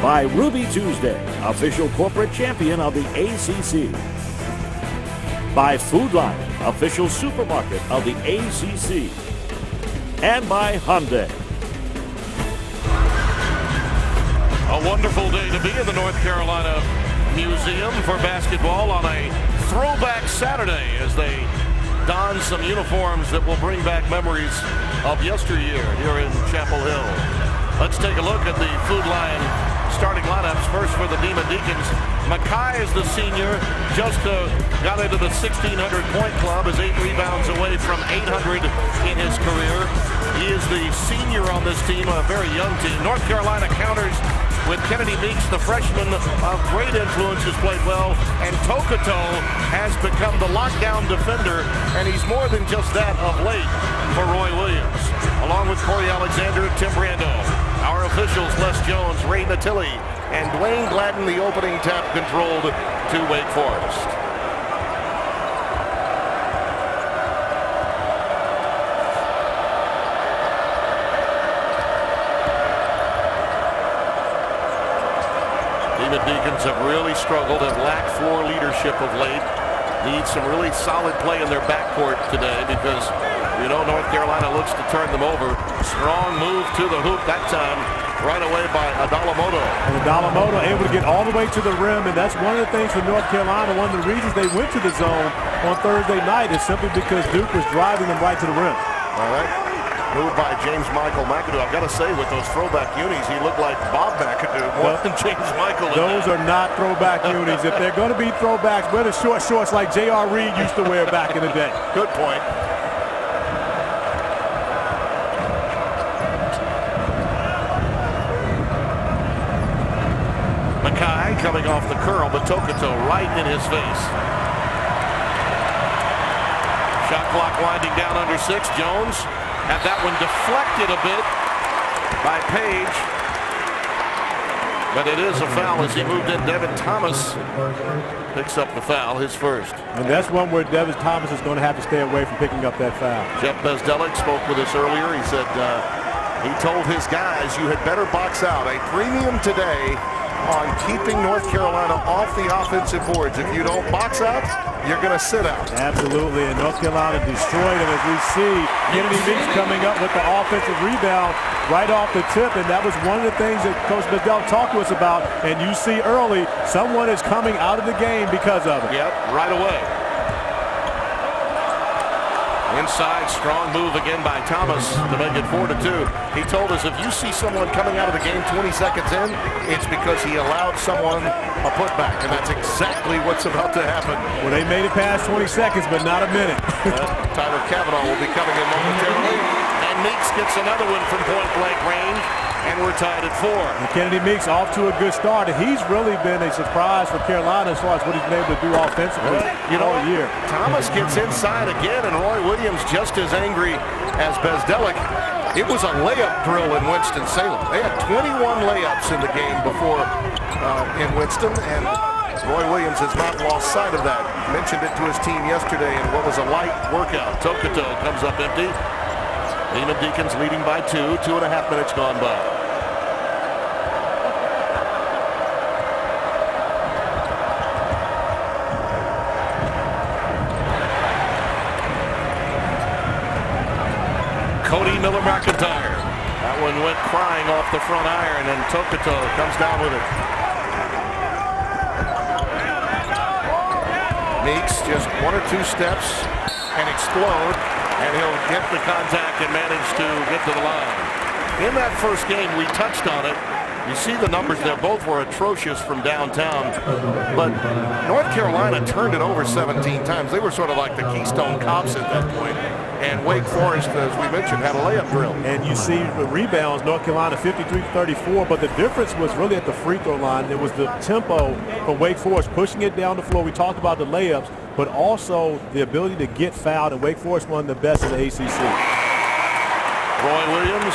By Ruby Tuesday, official corporate champion of the ACC. By Food Lion, official supermarket of the ACC. And by Hyundai. A wonderful day to be in the North Carolina Museum for basketball on a throwback Saturday as they don some uniforms that will bring back memories of yesteryear here in Chapel Hill. Let's take a look at the Food Lion starting lineups. First for the DEACONs. Mackay is the senior, just got into the 1,600-point club, is 8 rebounds away from 800 in his career. He is the senior on this team, a very young team. North Carolina counters with Kennedy Meeks, the freshman of great influence, has played well, and Tokoto has become the lockdown defender, and he's more than just that of late for Roy Williams, along with Corey Alexander, Tim Brando. Our officials, Les Jones, Ray Natili, and Dwayne Gladden, the opening tap controlled to Wake Forest. DEACONs have really struggled and lacked floor leadership of late. Need some really solid play in their backcourt today because, you know, North Carolina looks to turn them over. Strong move to the hoop that time, right away by Adalamoto. And Adalamoto able to get all the way to the rim, and that's one of the things for North Carolina. One of the reasons they went to the zone on Thursday night is simply because Duke was driving them right to the rim. All right. Moved by James Michael McAdoo. I've got to say, with those throwback unis, he looked like Bob McAdoo more than James Michael. Those are not throwback unis. If they're going to be throwbacks, wear the short shorts like J.R. Reed used to wear back in the day. Good point. Mackay coming off the curl, but Tokoto right in his face. Shot clock winding down under 6. Jones had that one deflected a bit by Page, but it is a foul as he moved in. Devin Thomas picks up the foul, his first. And that's one where Devin Thomas is going to have to stay away from picking up that foul. Jeff Bezdelic spoke with us earlier. He said he told his guys, you had better box out. A premium today on keeping North Carolina off the offensive boards. If you don't box out, you're going to sit out. Absolutely, and North Carolina destroyed them as we see Kennedy Meeks coming up with the offensive rebound right off the tip, and that was one of the things that Coach Bedell talked to us about, and you see early, someone is coming out of the game because of it. Yep, right away. Inside, strong move again by Thomas to make it 4-2. He told us if you see someone coming out of the game 20 seconds in, it's because he allowed someone a putback, and that's exactly what's about to happen. Well, they made it past 20 seconds, but not a minute. Tyler Cavanaugh will be coming in momentarily, and Meeks gets another one from point-blank range, and we're tied at 4. And Kennedy Meeks off to a good start, and he's really been a surprise for Carolina as far as what he's been able to do offensively all year. Thomas gets inside again, and Roy Williams just as angry as Bezdelic. It was a layup drill in Winston-Salem. They had 21 layups in the game before in Winston, and Roy Williams has not lost sight of that. Mentioned it to his team yesterday in what was a light workout. Tokoto comes up empty. DEACONs leading by 2. 2.5 minutes gone by. Cody Miller-McIntyre. That one went crying off the front iron, and Tokoto comes down with it. Meeks just 1 or 2 steps and explode, and he'll get the contact and manage to get to the line. In that first game, we touched on it. You see the numbers there. Both were atrocious from downtown, but North Carolina turned it over 17 times. They were sort of like the Keystone Cops at that point. And Wake Forest, as we mentioned, had a layup drill. And you see the rebounds, North Carolina 53-34, but the difference was really at the free throw line. It was the tempo from Wake Forest pushing it down the floor. We talked about the layups, but also the ability to get fouled, and Wake Forest one of the best in the ACC. Roy Williams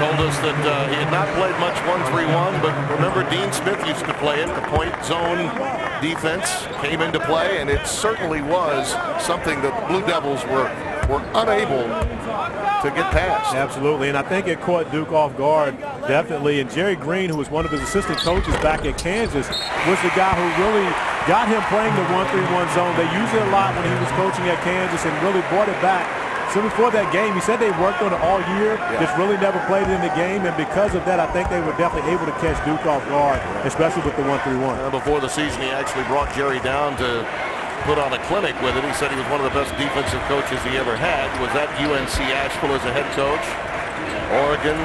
told us that he had not played much 1-3-1, but remember Dean Smith used to play it. The point zone defense came into play, and it certainly was something that the Blue Devils were unable to could get past. Absolutely, and I think it caught Duke off guard, definitely. And Jerry Green, who was one of his assistant coaches back at Kansas, was the guy who really got him playing the 1-3-1 zone. They used it a lot when he was coaching at Kansas and really brought it back. So before that game, he said they worked on it all year, just really never played it in the game, and because of that, I think they were definitely able to catch Duke off guard, especially with the 1-3-1. Before the season, he actually brought Jerry down to put on a clinic with it. He said he was one of the best defensive coaches he ever had. Was at UNC Asheville as a head coach, Oregon,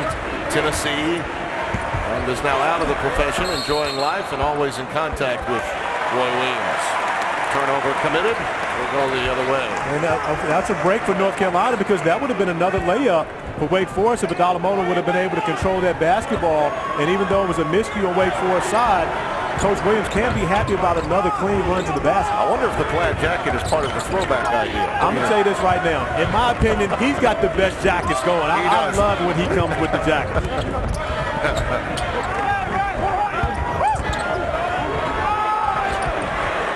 Tennessee, and is now out of the profession, enjoying life and always in contact with Roy Williams. Turnover committed. Will go the other way. And that's a break for North Carolina, because that would have been another layup for Wake Forest if Adalamoto would have been able to control that basketball. And even though it was a miscue on Wake Forest side, Coach Williams can't be happy about another clean run to the basket. I wonder if the plaid jacket is part of the throwback idea. I'm going to tell you this right now. In my opinion, he's got the best jackets going. I love when he comes with the jacket.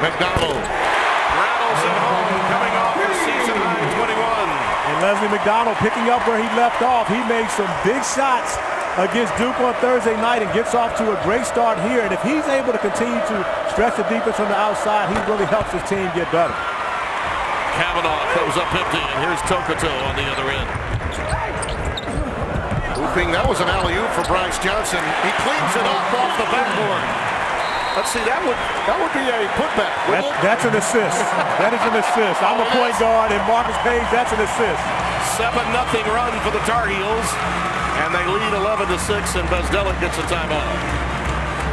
McDonald rattles it home, coming off his season high 21. And Leslie McDonald picking up where he left off. He made some big shots against Duke on Thursday night and gets off to a great start here. And if he's able to continue to stretch the defense on the outside, he really helps his team get better. Kavanaugh comes up empty, and here's Tokoto on the other end. Hooping, that was an alley-oop for Bryce Johnson. He cleans it up off the backboard. Let's see, that would be a putback. That's an assist. That is an assist. I'm a point guard, and Marcus Page, that's an assist. 7-0 run for the Tar Heels, and they lead 11-6, and Bezdelic gets a timeout.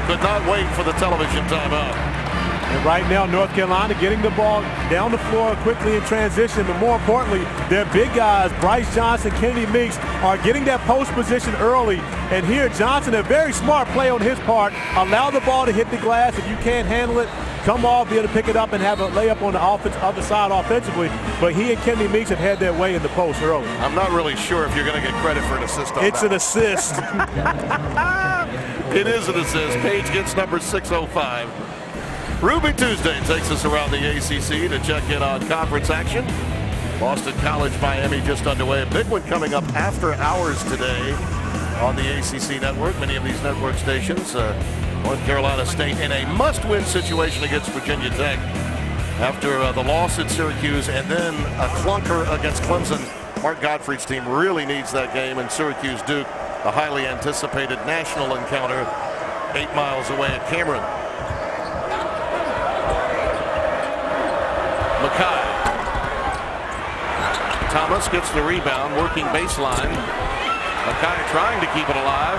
Could not wait for the television timeout. And right now, North Carolina getting the ball down the floor quickly in transition, but more importantly, their big guys, Bryce Johnson, Kennedy Meeks, are getting that post position early. And here, Johnson, a very smart play on his part, allow the ball to hit the glass. If you can't handle it, come off, be able to pick it up and have a layup on the other side offensively. But he and Kennedy Meeks have had their way in the post early. I'm not really sure if you're going to get credit for an assist on It's an assist. It is an assist. Page gets number 605. Ruby Tuesday takes us around the ACC to check in on conference action. Boston College, Miami just underway. A big one coming up after hours today on the ACC network. Many of these network stations. North Carolina State in a must-win situation against Virginia Tech after the loss at Syracuse and then a clunker against Clemson. Mark Gottfried's team really needs that game, and Syracuse-Duke, the highly anticipated national encounter 8 miles away at Cameron. Mackay. Thomas gets the rebound, working baseline. Mackay trying to keep it alive.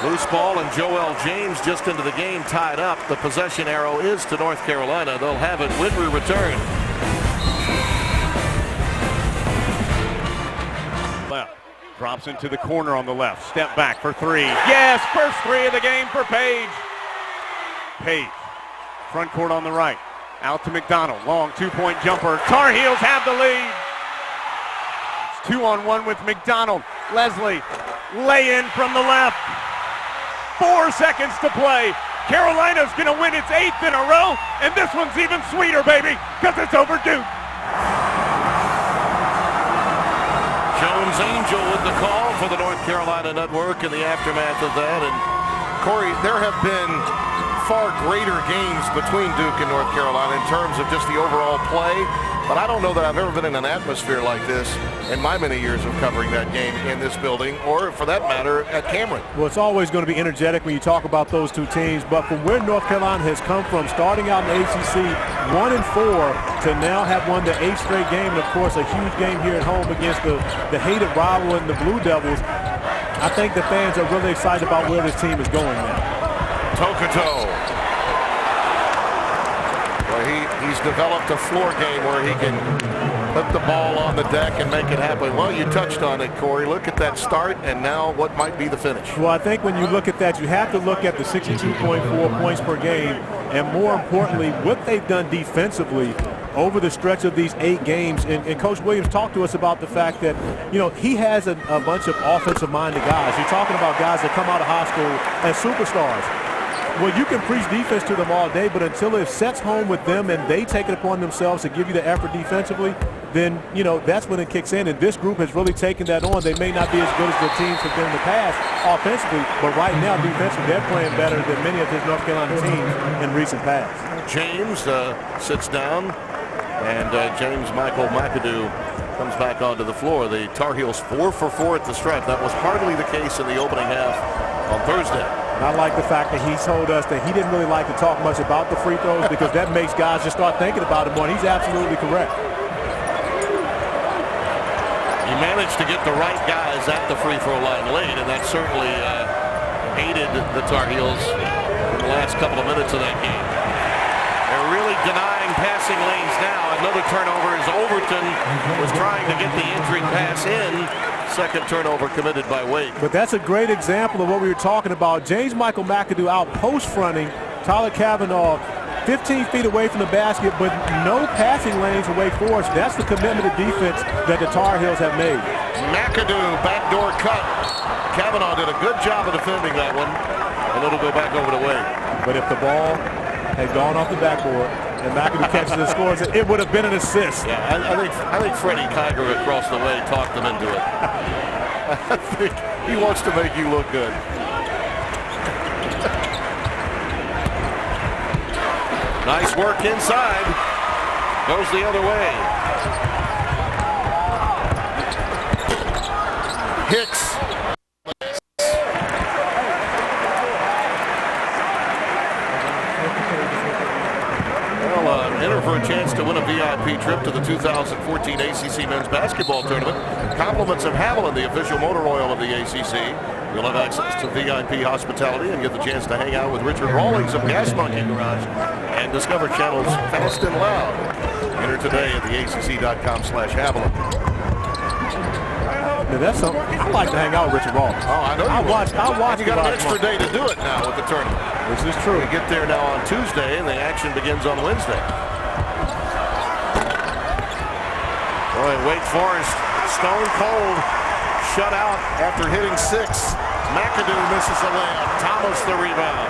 Loose ball, and Joel James just into the game, tied up. The possession arrow is to North Carolina. They'll have it when we return. Left. Drops into the corner on the left. Step back for three. Yes, first three of the game for Page. Page. Front court on the right. Out to McDonald. Long two-point jumper. Tar Heels have the lead. It's 2-on-1 with McDonald. Leslie. Lay in from the left. 4 seconds to play. Carolina's going to win its 8th in a row. And this one's even sweeter, baby, because it's over Duke. Jones Angel with the call for the North Carolina Network in the aftermath of that. And Corey, there have been far greater games between Duke and North Carolina in terms of just the overall play, but I don't know that I've ever been in an atmosphere like this in my many years of covering that game in this building, or for that matter at Cameron. Well, it's always going to be energetic when you talk about those two teams, but from where North Carolina has come from, starting out in the ACC 1-4 to now have won the 8th straight game, and of course a huge game here at home against the hated rival in the Blue Devils. I think the fans are really excited about where this team is going now. Tokoto. Well, he's developed a floor game where he can put the ball on the deck and make it happen. Well, you touched on it, Corey. Look at that start, and now what might be the finish. Well, I think when you look at that, you have to look at the 62.4 points per game, and more importantly, what they've done defensively over the stretch of these 8 games. And Coach Williams talked to us about the fact that, you know, he has a bunch of offensive-minded guys. You're talking about guys that come out of high school as superstars. Well, you can preach defense to them all day, but until it sets home with them and they take it upon themselves to give you the effort defensively, then, you know, that's when it kicks in. And this group has really taken that on. They may not be as good as the teams have been in the past offensively, but right now defensively they're playing better than many of his North Carolina teams in recent past. James sits down, and James Michael McAdoo comes back onto the floor. The Tar Heels 4 for 4 at the stripe. That was hardly the case in the opening half on Thursday. And I like the fact that he told us that he didn't really like to talk much about the free throws because that makes guys just start thinking about it more. And he's absolutely correct. He managed to get the right guys at the free throw line late, and that certainly aided the Tar Heels in the last couple of minutes of that game. They're really denying passing lanes now. Another turnover as Overton was trying to get the entry pass in. Second turnover committed by Wake. But that's a great example of what we were talking about. James Michael McAdoo out post fronting Tyler Kavanaugh 15 feet away from the basket, but no passing lanes for Wake Forest. That's the commitment to defense that the Tar Heels have made. McAdoo, backdoor cut. Kavanaugh did a good job of defending that one, and it'll go back over to Wake. But if the ball had gone off the backboard and McAdoo catches and scores it, it would have been an assist. Yeah, I think Freddie Kiger across the way talked them into it. I think he wants to make you look good. Nice work inside. Goes the other way. Hicks. Enter for a chance to win a VIP trip to the 2014 ACC Men's Basketball Tournament. Compliments of Haviland, the official motor oil of the ACC. You'll have access to VIP hospitality and get the chance to hang out with Richard Rawlings of Gas Monkey Garage and discover channels Fast and Loud. Enter today at theacc.com/Haviland. Yeah, that's something. I like to hang out with Richard Rawlings. Oh, I know. I watch. You got an extra day to do it now with the tournament. This is true. We get there now on Tuesday, and the action begins on Wednesday. Boy, Wake Forest, stone cold, shut out after hitting 6. McAdoo misses a layup. Thomas the rebound.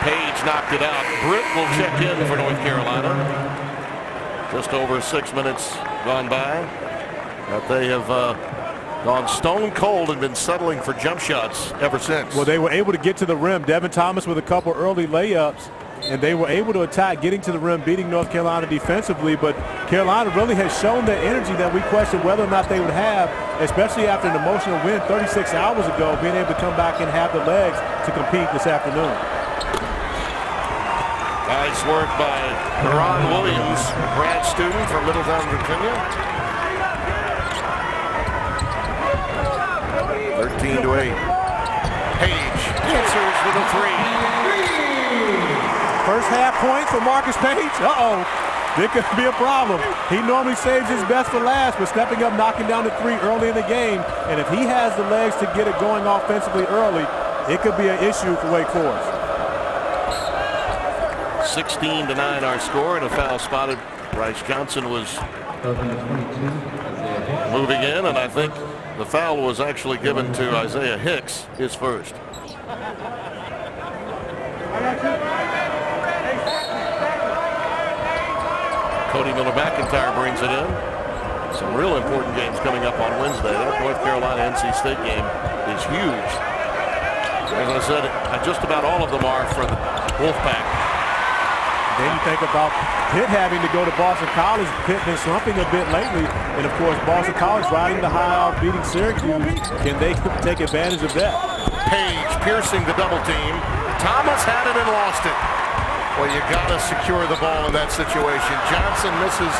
Page knocked it out. Britt will check in for North Carolina. Just over 6 minutes gone by. But they have gone stone cold and been settling for jump shots ever since. Well, they were able to get to the rim. Devin Thomas with a couple early layups, and they were able to attack, getting to the rim, beating North Carolina defensively. But Carolina really has shown that energy that we questioned whether or not they would have, especially after an emotional win 36 hours ago, being able to come back and have the legs to compete this afternoon. Nice work by Ron Williams, grad student from Middletown, Virginia. 13-8. Page answers with a 3. First half point for Marcus Page. Uh-oh. There could be a problem. He normally saves his best for last, but stepping up, knocking down the 3 early in the game. And if he has the legs to get it going offensively early, it could be an issue for Wake Forest. 16-9 our score, and a foul spotted. Bryce Johnson was moving in, and I think the foul was actually given to Isaiah Hicks, his first. Cody Miller-McIntyre brings it in. Some real important games coming up on Wednesday. That North Carolina-NC State game is huge. As I said, just about all of them are for the Wolfpack. Then you think about Pitt having to go to Boston College. Pitt been slumping a bit lately. And, of course, Boston College riding the high off beating Syracuse. Can they take advantage of that? Page piercing the double team. Thomas had it and lost it. Well, you got to secure the ball in that situation. Johnson misses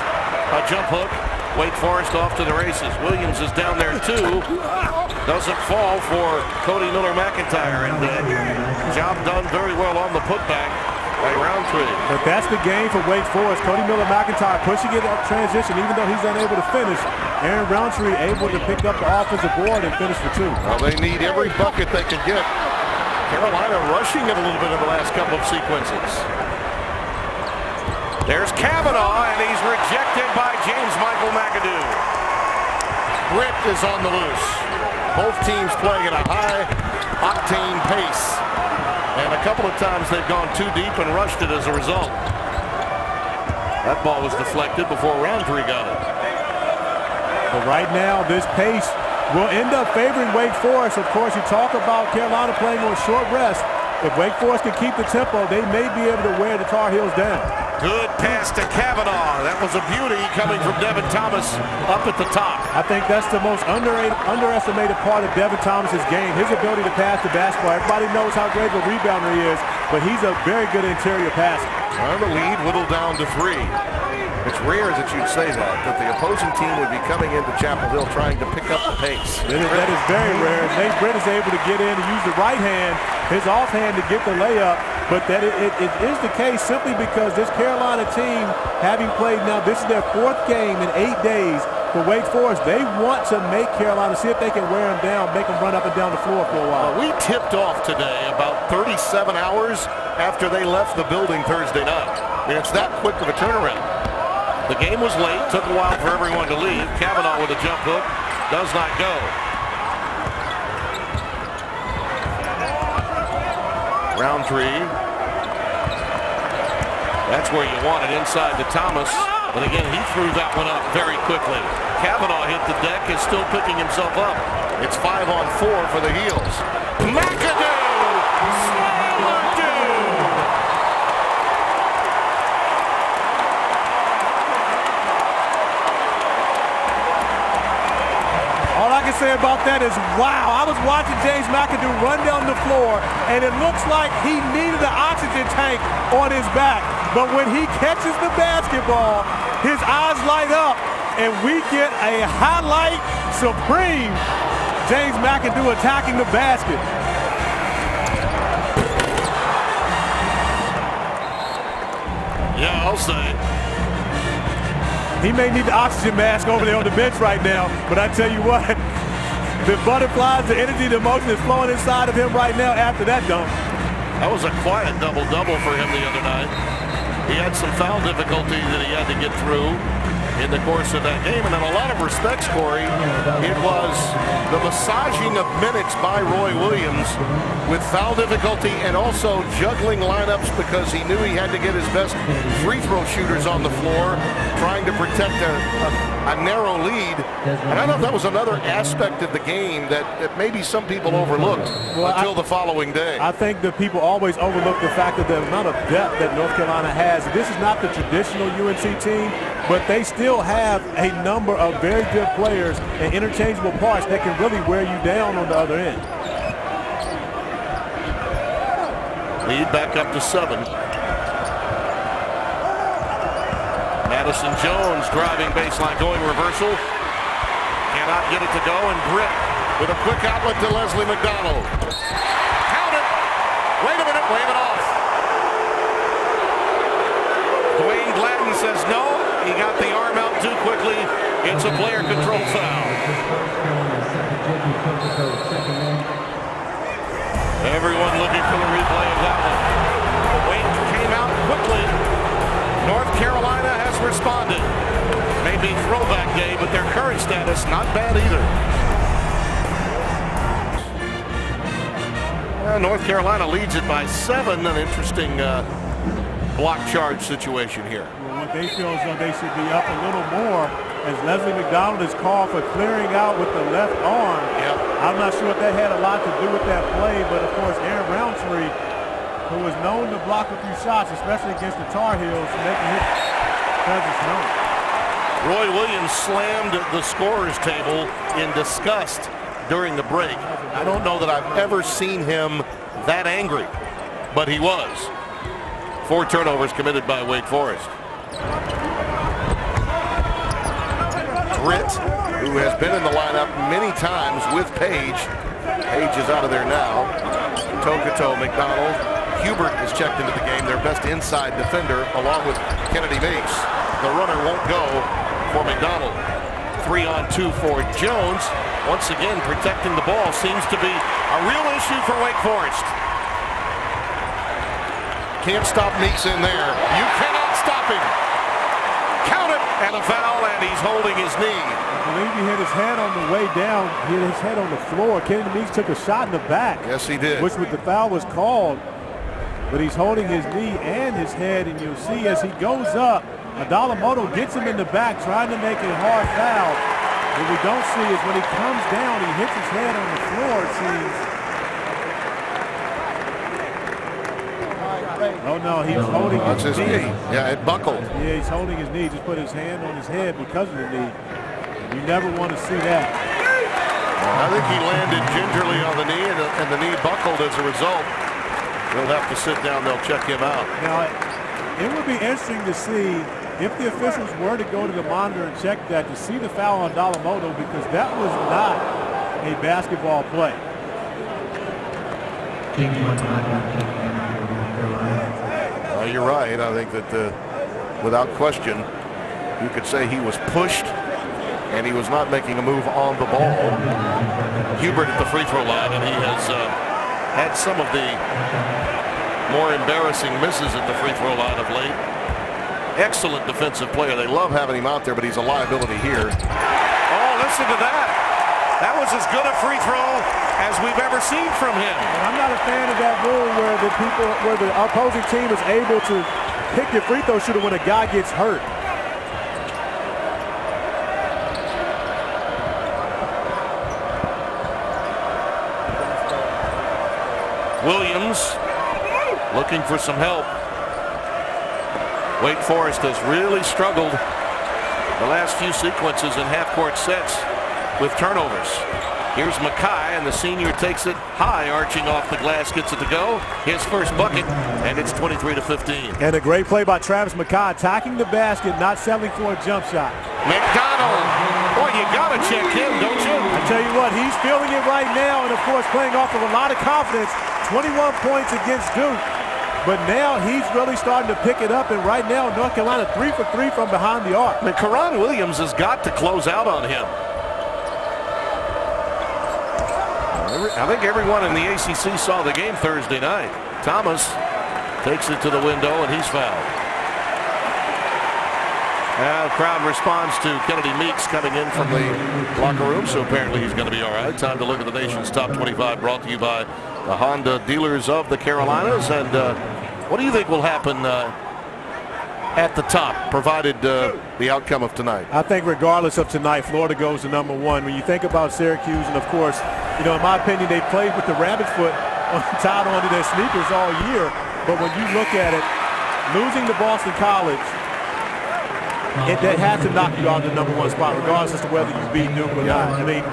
a jump hook. Wake Forest off to the races. Williams is down there, too. Doesn't fall for Cody Miller-McIntyre. And job done very well on the putback by Roundtree. But that's the game for Wake Forest. Cody Miller-McIntyre pushing it up transition, even though he's unable to finish. Aaron Roundtree able to pick up the offensive board and finish for 2. Well, they need every bucket they can get. Carolina rushing it a little bit in the last couple of sequences. There's Kavanaugh, and he's rejected by James Michael McAdoo. Britt is on the loose. Both teams playing at a high octane pace. And a couple of times they've gone too deep and rushed it as a result. That ball was deflected before Roundtree got it. But right now, this pace will end up favoring Wake Forest. Of course, you talk about Carolina playing on short rest. If Wake Forest can keep the tempo, they may be able to wear the Tar Heels down. Good pass to Kavanaugh. That was a beauty coming from Devin Thomas up at the top. I think that's the most underestimated part of Devin Thomas's game, his ability to pass the basketball. Everybody knows how great of a rebounder he is, but he's a very good interior passer. On the lead, whittled down to 3. It's rare that you'd say that the opposing team would be coming into Chapel Hill trying to pick up the pace. That is very rare. Nate Britt is able to get in and use the right hand, his offhand to get the layup. But that it is the case simply because this Carolina team, having played now, this is their 4th game in 8 days for Wake Forest. They want to make Carolina, see if they can wear them down, make them run up and down the floor for a while. We tipped off today about 37 hours after they left the building Thursday night. I mean, it's that quick of a turnaround. The game was late, took a while for everyone to leave. Kavanaugh with a jump hook, does not go. Roundtree. That's where you want it, inside to Thomas. But again, he threw that one up very quickly. Kavanaugh hit the deck, is still picking himself up. It's 5-on-4 for the Heels. McAdoo! All I can say about that is, wow, I was watching James McAdoo run down the floor, and it looks like he needed an oxygen tank on his back. But when he catches the basketball, his eyes light up, and we get a highlight supreme. James McAdoo attacking the basket. Yeah, I'll say. He may need the oxygen mask over there on the bench right now, but I tell you what, the butterflies, the energy, the emotion is flowing inside of him right now after that dunk. That was a quiet double-double for him the other night. He had some foul difficulty that he had to get through in the course of that game. And in a lot of respects, Corey, it was the massaging of minutes by Roy Williams with foul difficulty and also juggling lineups because he knew he had to get his best free throw shooters on the floor, trying to protect a narrow lead. And I thought that was another aspect of the game that maybe some people overlooked until the following day. I think that people always overlook the fact that the amount of depth that North Carolina has. This is not the traditional UNC team, but they still have a number of very good players and interchangeable parts that can really wear you down on the other end. Lead back up to 7. Madison Jones driving baseline, going reversal. Cannot get it to go, and Britt with a quick outlet to Leslie McDonald. Count it! Wait a minute, wave it off. Dwayne Gladden says no. He got the arm out too quickly. It's a player control foul. Everyone looking for the replay of that one. Wayne came out quickly. North Carolina has responded. Maybe throwback day, but their current status not bad either. North Carolina leads it by 7. An interesting block charge situation here. Well, what they feel as though they should be up a little more as Leslie McDonald is called for clearing out with the left arm. Yep. I'm not sure if that had a lot to do with that play, but of course Aaron Roundtree, who is known to block a few shots, especially against the Tar Heels, making his presence known. Roy Williams slammed the scorer's table in disgust during the break. I don't know that I've ever seen him that angry, but he was. 4 turnovers committed by Wake Forest. Britt, who has been in the lineup many times with Page. Page is out of there now. Tokoto, McDonald. Hubert is checked into the game, their best inside defender, along with Kennedy Bates. The runner won't go for McDonald. 3-on-2 for Jones. Once again, protecting the ball seems to be a real issue for Wake Forest. Can't stop Meeks in there. You cannot stop him. Count it, and a foul, and he's holding his knee. I believe he hit his head on the way down. He hit his head on the floor. Kennedy Meeks took a shot in the back. Yes, he did. Which the foul was called. But he's holding his knee and his head, and you'll see as he goes up, Adalamoto gets him in the back trying to make a hard foul. What we don't see is when he comes down, he hits his head on the floor, it seems. Oh no, he's holding his knee. Yeah, it buckled. Yeah, he's holding his knee. Just put his hand on his head because of the knee. You never want to see that. I think he landed gingerly on the knee, and the knee buckled as a result. He'll have to sit down. They'll check him out. Now, it would be interesting to see if the officials were to go to the monitor and check that to see the foul on Adalamoto, because that was not a basketball play. You're right. I think that without question, you could say he was pushed and he was not making a move on the ball. Hubert at the free throw line, and he has had some of the more embarrassing misses at the free throw line of late. Excellent defensive player. They love having him out there, but he's a liability here. Oh, listen to that. That was as good a free throw as we've ever seen from him. And I'm not a fan of that rule where the opposing team is able to pick the free throw shooter when a guy gets hurt. Williams looking for some help. Wake Forest has really struggled the last few sequences in half-court sets with turnovers. Here's Mackay, and the senior takes it high, arching off the glass, gets it to go. His first bucket, and it's 23-15. And a great play by Travis Mackay, attacking the basket, not settling for a jump shot. McDonald, boy, you gotta check him, don't you? I tell you what, he's feeling it right now, and of course playing off of a lot of confidence. 21 points against Duke, but now he's really starting to pick it up, and right now North Carolina 3 for 3 from behind the arc. I mean, Karan Williams has got to close out on him. I think everyone in the ACC saw the game Thursday night. Thomas takes it to the window, and he's fouled. Now the crowd responds to Kennedy Meeks coming in from the locker room, so apparently he's going to be all right. Time to look at the nation's top 25, brought to you by the Honda dealers of the Carolinas. And what do you think will happen at the top, provided the outcome of tonight? I think regardless of tonight, Florida goes to #1. When you think about Syracuse, and of course, you know, in my opinion, they played with the rabbit foot tied onto their sneakers all year. But when you look at it, losing to Boston College, that has to knock you out of the #1 spot, regardless as to whether you beat Duke or not. I mean,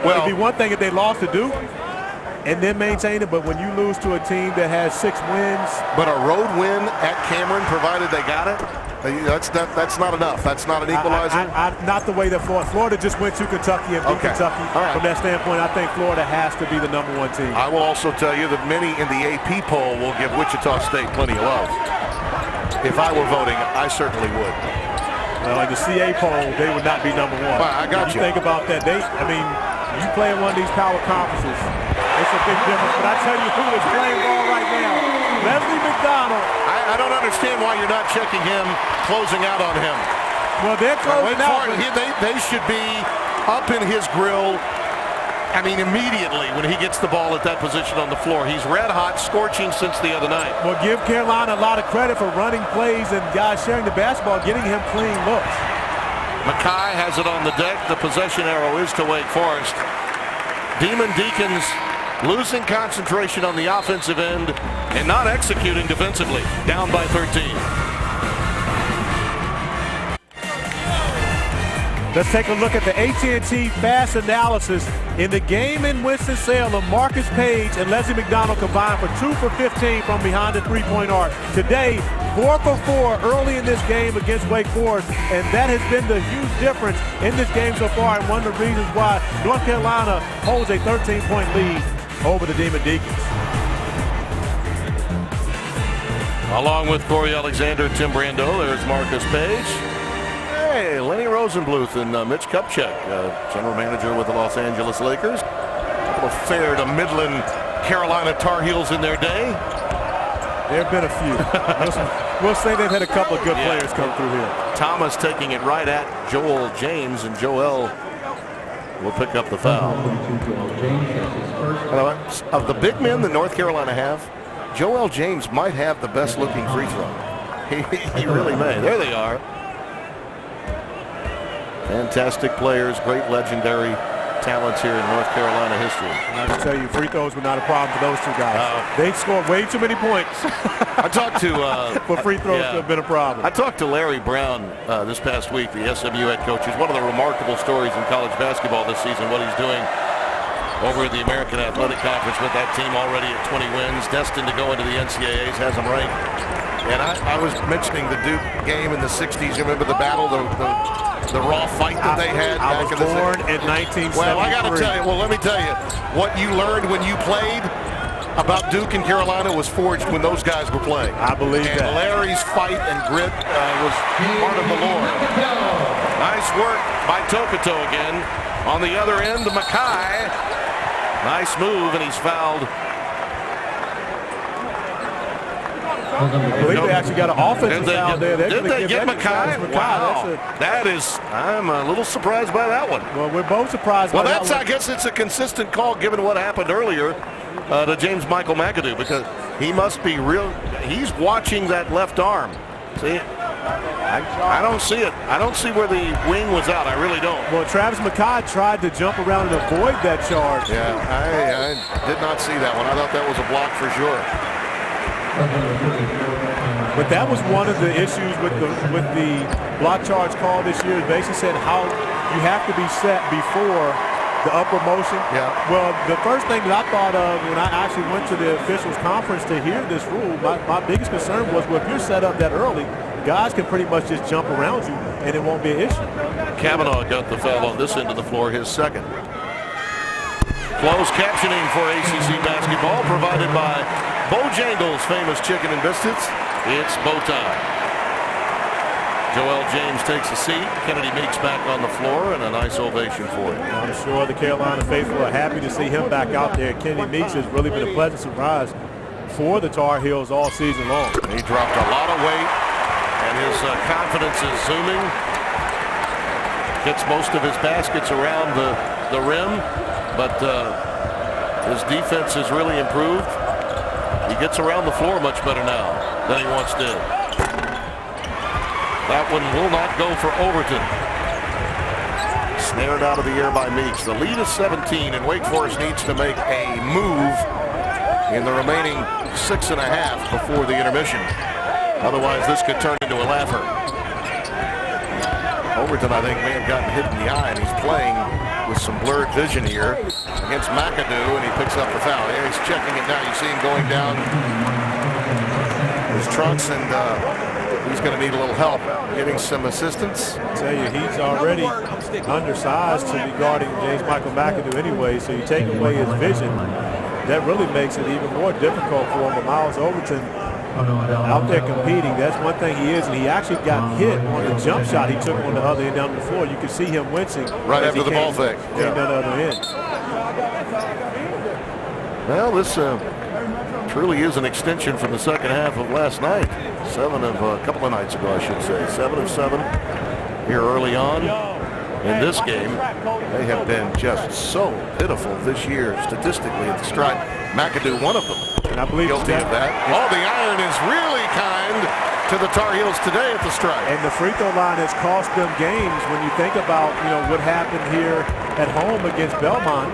well, it'd be one thing if they lost to Duke and then maintain it, but when you lose to a team that has 6 wins. But a road win at Cameron, provided they got it, that's not enough. That's not an equalizer? Not the way that Florida just went to Kentucky and beat Kentucky. Right. From that standpoint, I think Florida has to be the #1 team. I will also tell you that many in the AP poll will give Wichita State plenty of love. If I were voting, I certainly would. Well, in the CA poll, they would not be #1. I got you. Think about that. I mean, you play in one of these power conferences, it's a big difference. But I tell you who is playing ball right now. Leslie McDonald. I don't understand why you're not checking him, closing out on him. Well, they're closing out. They should be up in his grill. I mean, immediately when he gets the ball at that position on the floor. He's red hot, scorching since the other night. Well, give Carolina a lot of credit for running plays and guys sharing the basketball, getting him clean looks. Mackay has it on the deck. The possession arrow is to Wake Forest. Deacons losing concentration on the offensive end and not executing defensively. Down by 13. Let's take a look at the AT&T fast analysis. In the game in Winston-Salem, Marcus Page and Leslie McDonald combined for 2 for 15 from behind the three-point arc. Today, 4 for 4 early in this game against Wake Forest, and that has been the huge difference in this game so far, and one of the reasons why North Carolina holds a 13-point lead over the Deacons. Along with Corey Alexander, Tim Brando, there's Marcus Page. Hey, Lenny Rosenbluth and Mitch Kupchak, general manager with the Los Angeles Lakers. A couple of fair to Midland Carolina Tar Heels in their day. There have been a few. We'll say they've had a couple of good players come through here. Thomas taking it right at Joel James, and Joel will pick up the foul. Of the big men that North Carolina have, Joel James might have the best looking free throw. He really may. There they are. Fantastic players, great legendary talents here in North Carolina history. And I can tell you, free throws were not a problem for those two guys. They scored way too many points. I talked to for free throws to have been a problem. I talked to Larry Brown this past week, the SMU head coach. It's one of the remarkable stories in college basketball this season, what he's doing over at the American Athletic Conference with that team already at 20 wins, destined to go into the NCAAs, has them ranked. And I was mentioning the Duke game in the 60s. You remember the battle, the raw fight that they had back in the 60s? I was born in 1973. Well, I got to tell you, let me tell you, what you learned when you played about Duke and Carolina was forged when those guys were playing. I believe that. And Larry's fight and grit was part of the lore. Nice work by Tokoto again. On the other end, Mackay. Nice move, and he's fouled. I believe they actually got an offensive foul there. Did they get Mackay? Wow. That is, I'm a little surprised by that one. Well, we're both surprised by that one. I guess it's a consistent call given what happened earlier to James Michael McAdoo, because he must be he's watching that left arm. See, I don't see it. I don't see where the wing was out. I really don't. Well, Travis Mackay tried to jump around and avoid that charge. Yeah, I did not see that one. I thought that was a block for sure. But that was one of the issues with the block charge call this year. It basically said how you have to be set before the upper motion. Yeah. Well, the first thing that I thought of when I actually went to the officials conference to hear this rule, my biggest concern was, well, if you're set up that early, guys can pretty much just jump around you and it won't be an issue. Kavanaugh got the foul on this end of the floor, his second. Closed captioning for ACC basketball provided by Bojangles' famous chicken and biscuits. It's bow time. Joel James takes a seat. Kennedy Meeks back on the floor, and a nice ovation for him. I'm sure the Carolina faithful are happy to see him back out there. Kennedy Meeks has really been a pleasant surprise for the Tar Heels all season long. He dropped a lot of weight, and his confidence is zooming. Gets most of his baskets around the rim, but his defense has really improved. He gets around the floor much better now than he once did. That one will not go for Overton. Snared out of the air by Meeks. The lead is 17, and Wake Forest needs to make a move in the remaining 6.5 before the intermission. Otherwise, this could turn into a laugher. Overton, I think, may have gotten hit in the eye, and he's playing with some blurred vision here against McAdoo, and he picks up the foul. Yeah, he's checking it now. You see him going down his trunks, and he's going to need a little help getting some assistance. I tell you, he's already undersized to be guarding James Michael McAdoo anyway, so you take away his vision. That really makes it even more difficult for him. Miles Overton out there competing, that's one thing he is, and he actually got hit on the jump shot he took on the other end down the floor. You could see him wincing right after the ball fake. Down the other end. Well, this truly is an extension from the second half of last night. A couple of nights ago, I should say. 7 of 7 here early on. In this game, they have been just so pitiful this year statistically at the Stride. McAdoo, one of them, and I believe guilty of that. Oh, the iron is really kind to the Tar Heels today at the Stride. And the free throw line has cost them games. When you think about what happened here at home against Belmont,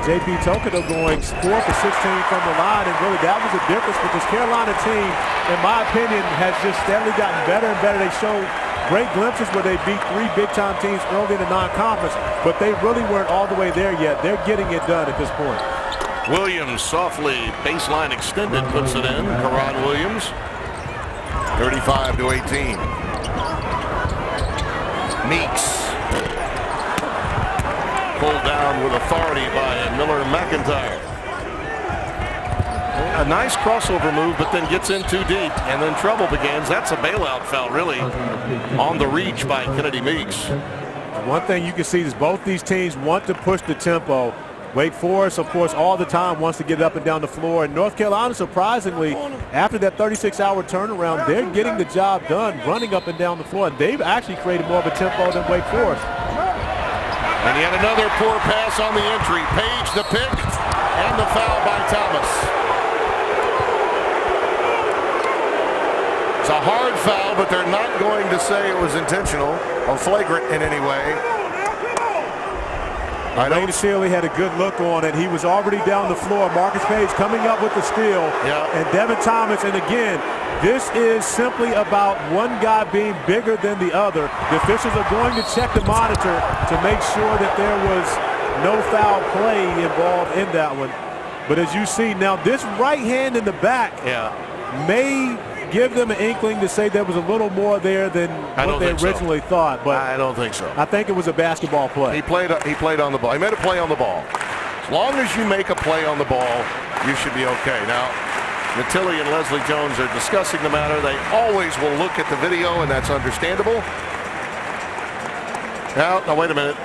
J.P. Tokoto going 4 for 16 from the line, and really that was the difference. But this Carolina team, in my opinion, has just steadily gotten better and better. They showed great glimpses where they beat 3 big-time teams early in the non-conference, but they really weren't all the way there yet. They're getting it done at this point. Williams softly baseline extended, puts it in. Karan Williams, 35-18. Meeks pulled down with authority by Miller McIntyre. A nice crossover move, but then gets in too deep, and then trouble begins. That's a bailout foul, really, on the reach by Kennedy Meeks. One thing you can see is both these teams want to push the tempo. Wake Forest, of course, all the time wants to get up and down the floor. And North Carolina, surprisingly, after that 36-hour turnaround, they're getting the job done running up and down the floor. And they've actually created more of a tempo than Wake Forest. And yet another poor pass on the entry. Page the pick and the foul by Thomas. It's a hard foul, but they're not going to say it was intentional or flagrant in any way. Lane Sealy had a good look on it. He was already down the floor. Marcus Page coming up with the steal. Yeah. And Devin Thomas, and again, this is simply about one guy being bigger than the other. The officials are going to check the monitor to make sure that there was no foul play involved in that one. But as you see now, this right hand in the back may give them an inkling to say there was a little more there than what they originally thought. But I don't think so. I think it was a basketball play. He played on the ball. He made a play on the ball. As long as you make a play on the ball, you should be okay. Now, Natili and Leslie Jones are discussing the matter. They always will look at the video, and that's understandable. Now wait a minute.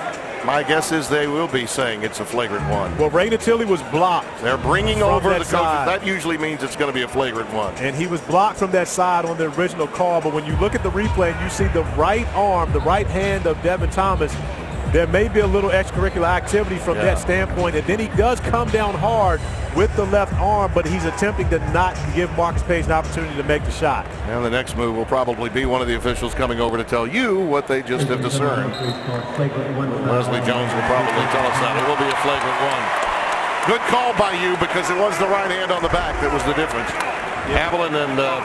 My guess is they will be saying it's a flagrant one. Well, Ray Natili was blocked. They're bringing over the coaches. Side. That usually means it's going to be a flagrant one. And he was blocked from that side on the original call. But when you look at the replay and you see the right arm, the right hand of Devin Thomas, there may be a little extracurricular activity from that standpoint. And then he does come down hard with the left arm, but he's attempting to not give Marcus Page an opportunity to make the shot. And the next move will probably be one of the officials coming over to tell you what they just have discerned. Leslie Jones will probably tell us that. It will be a flagrant one. Good call by you, because it was the right hand on the back that was the difference. Haviland and the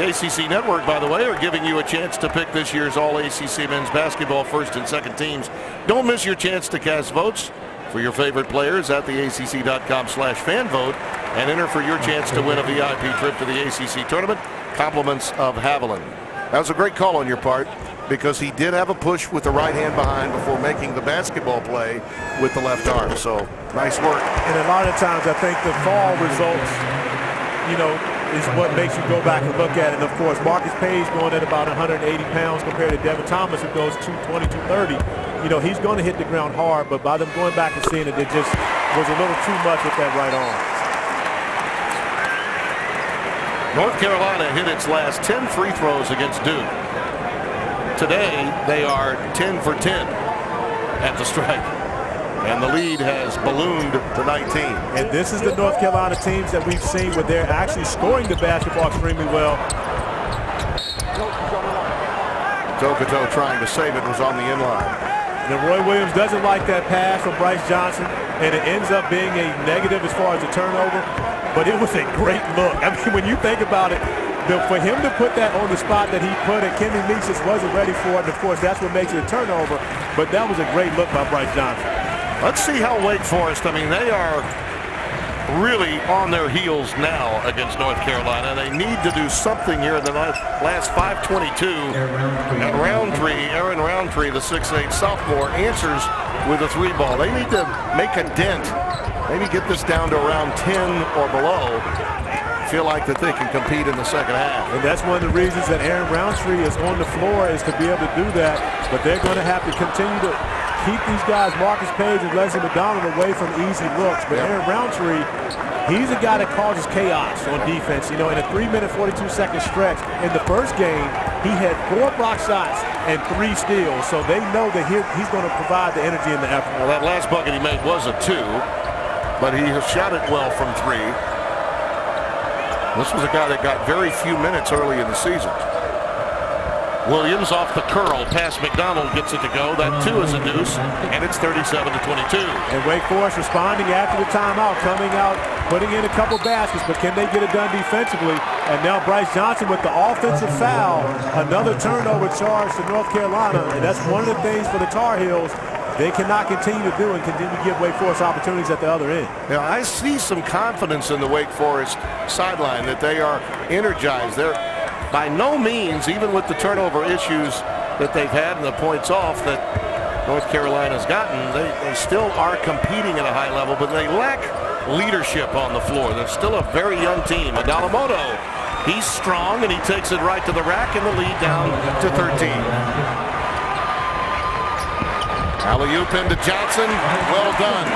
ACC Network, by the way, are giving you a chance to pick this year's All-ACC men's basketball first and second teams. Don't miss your chance to cast votes for your favorite players at theacc.com/fanvote and enter for your chance to win a VIP trip to the ACC tournament. Compliments of Haviland. That was a great call on your part, because he did have a push with the right hand behind before making the basketball play with the left arm. So nice work. And a lot of times I think the fall results, is what makes you go back and look at it. And of course, Marcus Page going at about 180 pounds compared to Devin Thomas, who goes 220, 230. He's going to hit the ground hard, but by them going back and seeing it, it just was a little too much with that right arm. North Carolina hit its last 10 free throws against Duke. Today, they are 10 for 10 at the stripe. And the lead has ballooned to 19. And this is the North Carolina teams that we've seen where they're actually scoring the basketball extremely well. Tokoto trying to save it, was on the inline. Now Roy Williams doesn't like that pass from Bryce Johnson, and it ends up being a negative as far as the turnover. But it was a great look. I mean, when you think about it, for him to put that on the spot that he put it, Kenny Meeks wasn't ready for it. And of course, that's what makes it a turnover. But that was a great look by Bryce Johnson. Let's see how Wake Forest, they are really on their heels now against North Carolina. They need to do something here in the last 5:22. And Aaron Roundtree, the 6'8" sophomore, answers with a three ball. They need to make a dent, maybe get this down to around 10 or below. Feel like that they can compete in the second half. And that's one of the reasons that Aaron Roundtree is on the floor, is to be able to do that. But they're going to have to continue to keep these guys, Marcus Page and Leslie McDonald, away from easy looks. But Aaron Roundtree, he's a guy that causes chaos on defense. In a 3-minute, 42-second stretch in the first game, he had 4 block shots and 3 steals. So they know that he's going to provide the energy and the effort. Well, that last bucket he made was a 2, but he has shot it well from 3. This was a guy that got very few minutes early in the season. Williams off the curl, past McDonald, gets it to go. That 2 is a deuce, and it's 37-22. And Wake Forest responding after the timeout, coming out, putting in a couple baskets, but can they get it done defensively? And now Bryce Johnson with the offensive foul, another turnover charge to North Carolina, and that's one of the things for the Tar Heels they cannot continue to do and continue to give Wake Forest opportunities at the other end. Now, I see some confidence in the Wake Forest sideline, that they are energized. They're by no means, even with the turnover issues that they've had and the points off that North Carolina's gotten, they still are competing at a high level, but they lack leadership on the floor. They're still a very young team. Adalamoto, he's strong, and he takes it right to the rack, and the lead down to 13. Alley-oop into Johnson. Well done.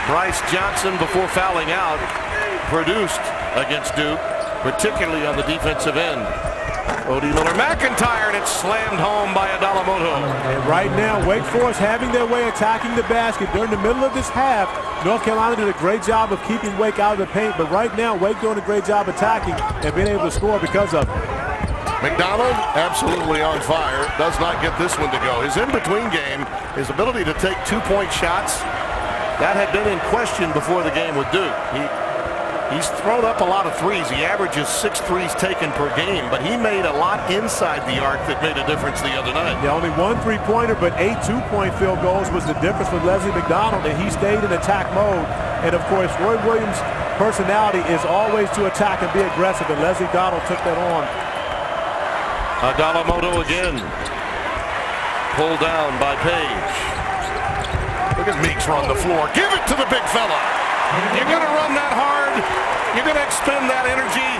Bryce Johnson, before fouling out, produced against Duke, particularly on the defensive end. Odie Miller-McIntyre, and it's slammed home by Adalamoto. And right now, Wake Forest having their way attacking the basket. During the middle of this half, North Carolina did a great job of keeping Wake out of the paint, but right now, Wake doing a great job attacking and being able to score because of it. McDonald, absolutely on fire, does not get this one to go. His in-between game, his ability to take two-point shots, that had been in question before the game with Duke. He's thrown up a lot of threes. He averages 6 threes taken per game, but he made a lot inside the arc that made a difference the other night. Yeah, only 1 3-pointer, but 8 2-point field goals was the difference with Leslie McDonald, and he stayed in attack mode. And of course, Roy Williams' personality is always to attack and be aggressive, and Leslie Donald took that on. Adalamoto again. Pulled down by Page. Look at Meeks run the floor. Give it to the big fella. You're going to run that hard. You're going to expend that energy.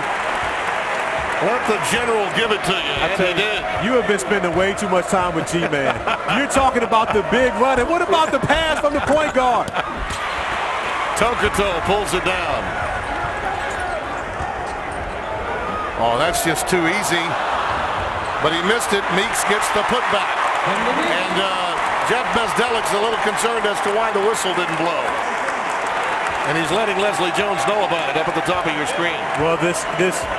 Let the general give it to you, and he did. You have been spending way too much time with G-Man. You're talking about the big run, and what about the pass from the point guard? Tokoto pulls it down. Oh, that's just too easy. But he missed it. Meeks gets the putback. And Jeff Bezdelik's a little concerned as to why the whistle didn't blow. And he's letting Leslie Jones know about it up at the top of your screen. Well, this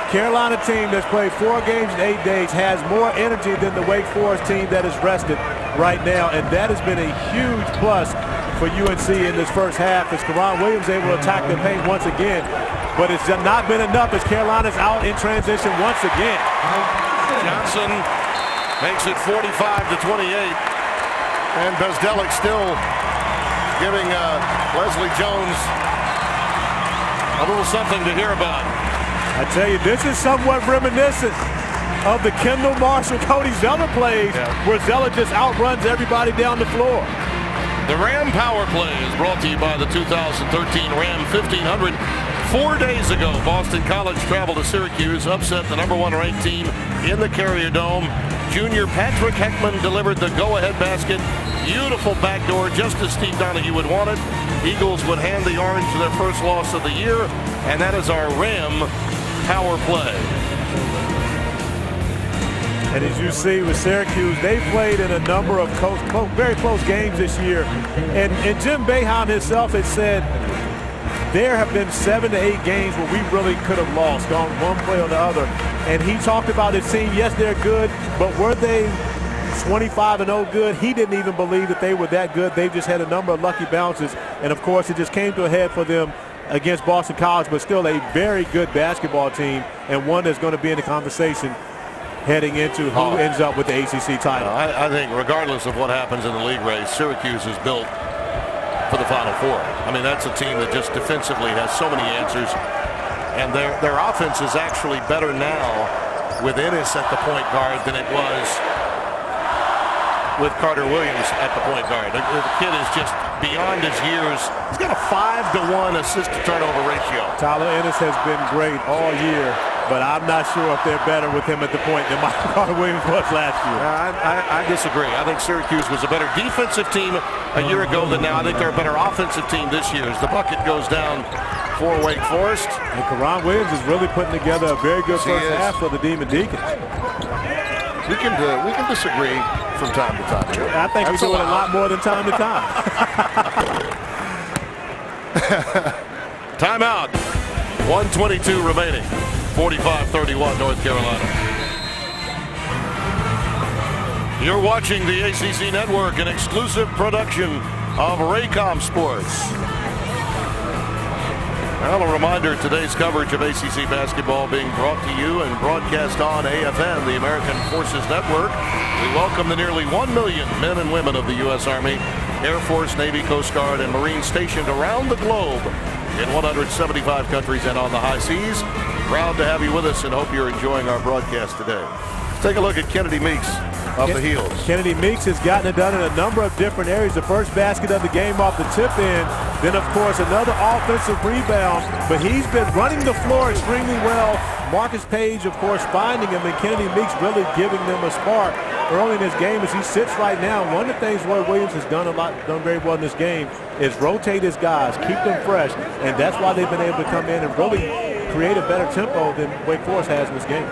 Carolina team that's played 4 games in 8 days has more energy than the Wake Forest team that is rested right now. And that has been a huge plus for UNC in this first half as Karan Williams able to attack the paint once again. But it's not been enough as Carolina's out in transition once again. Johnson makes it 45-28. And Bezdelik still giving Leslie Jones a little something to hear about. I tell you, this is somewhat reminiscent of the Kendall Marshall, Cody Zeller plays, where Zeller just outruns everybody down the floor. The Ram Power Play is brought to you by the 2013 Ram 1500. 4 days ago, Boston College traveled to Syracuse, upset the #1 ranked team in the Carrier Dome. Junior Patrick Heckman delivered the go-ahead basket. Beautiful backdoor, just as Steve Donahue would want it. Eagles would hand the Orange to their first loss of the year, and that is our Ram Power Play. And as you see with Syracuse, they played in a number of very close games this year. And Jim Boeheim himself had said, there have been 7 to 8 games where we really could have lost, gone one play or the other. And he talked about his team. Yes, they're good, but were they 25-0 good? He didn't even believe that they were that good. They've just had a number of lucky bounces. And of course, it just came to a head for them against Boston College, but still a very good basketball team and one that's going to be in the conversation heading into who ends up with the ACC title. I think regardless of what happens in the league race, Syracuse is built for the Final Four. I mean, that's a team that just defensively has so many answers, and their offense is actually better now with Ennis at the point guard than it was with Carter Williams at the point guard. The kid is just beyond his years. He's got a 5-to-1 assist-to-turnover ratio. Tyler Ennis has been great all year, but I'm not sure if they're better with him at the point than Carter Williams was last year. I disagree. I think Syracuse was a better defensive team a year ago than now. I think they're a better offensive team this year as the bucket goes down for Wake Forest. And Karan Williams is really putting together a very good first half for the Demon Deacons. We can disagree from time to time. I think we do it a lot more than time to time. Timeout. 1:22 remaining. 45-31 North Carolina. You're watching the ACC Network, an exclusive production of Raycom Sports. Well, a reminder, today's coverage of ACC basketball being brought to you and broadcast on AFN, the American Forces Network. We welcome the nearly 1 million men and women of the U.S. Army, Air Force, Navy, Coast Guard, and Marines stationed around the globe in 175 countries and on the high seas. Proud to have you with us and hope you're enjoying our broadcast today. Let's take a look at Kennedy Meeks of the Heels. Kennedy Meeks has gotten it done in a number of different areas. The first basket of the game off the tip end. Then, of course, another offensive rebound. But he's been running the floor extremely well. Marcus Page, of course, finding him, and Kennedy Meeks really giving them a spark. early in this game as he sits right now. One of the things Roy Williams has done very well in this game is rotate his guys, keep them fresh, and that's why they've been able to come in and really create a better tempo than Wake Forest has in this game.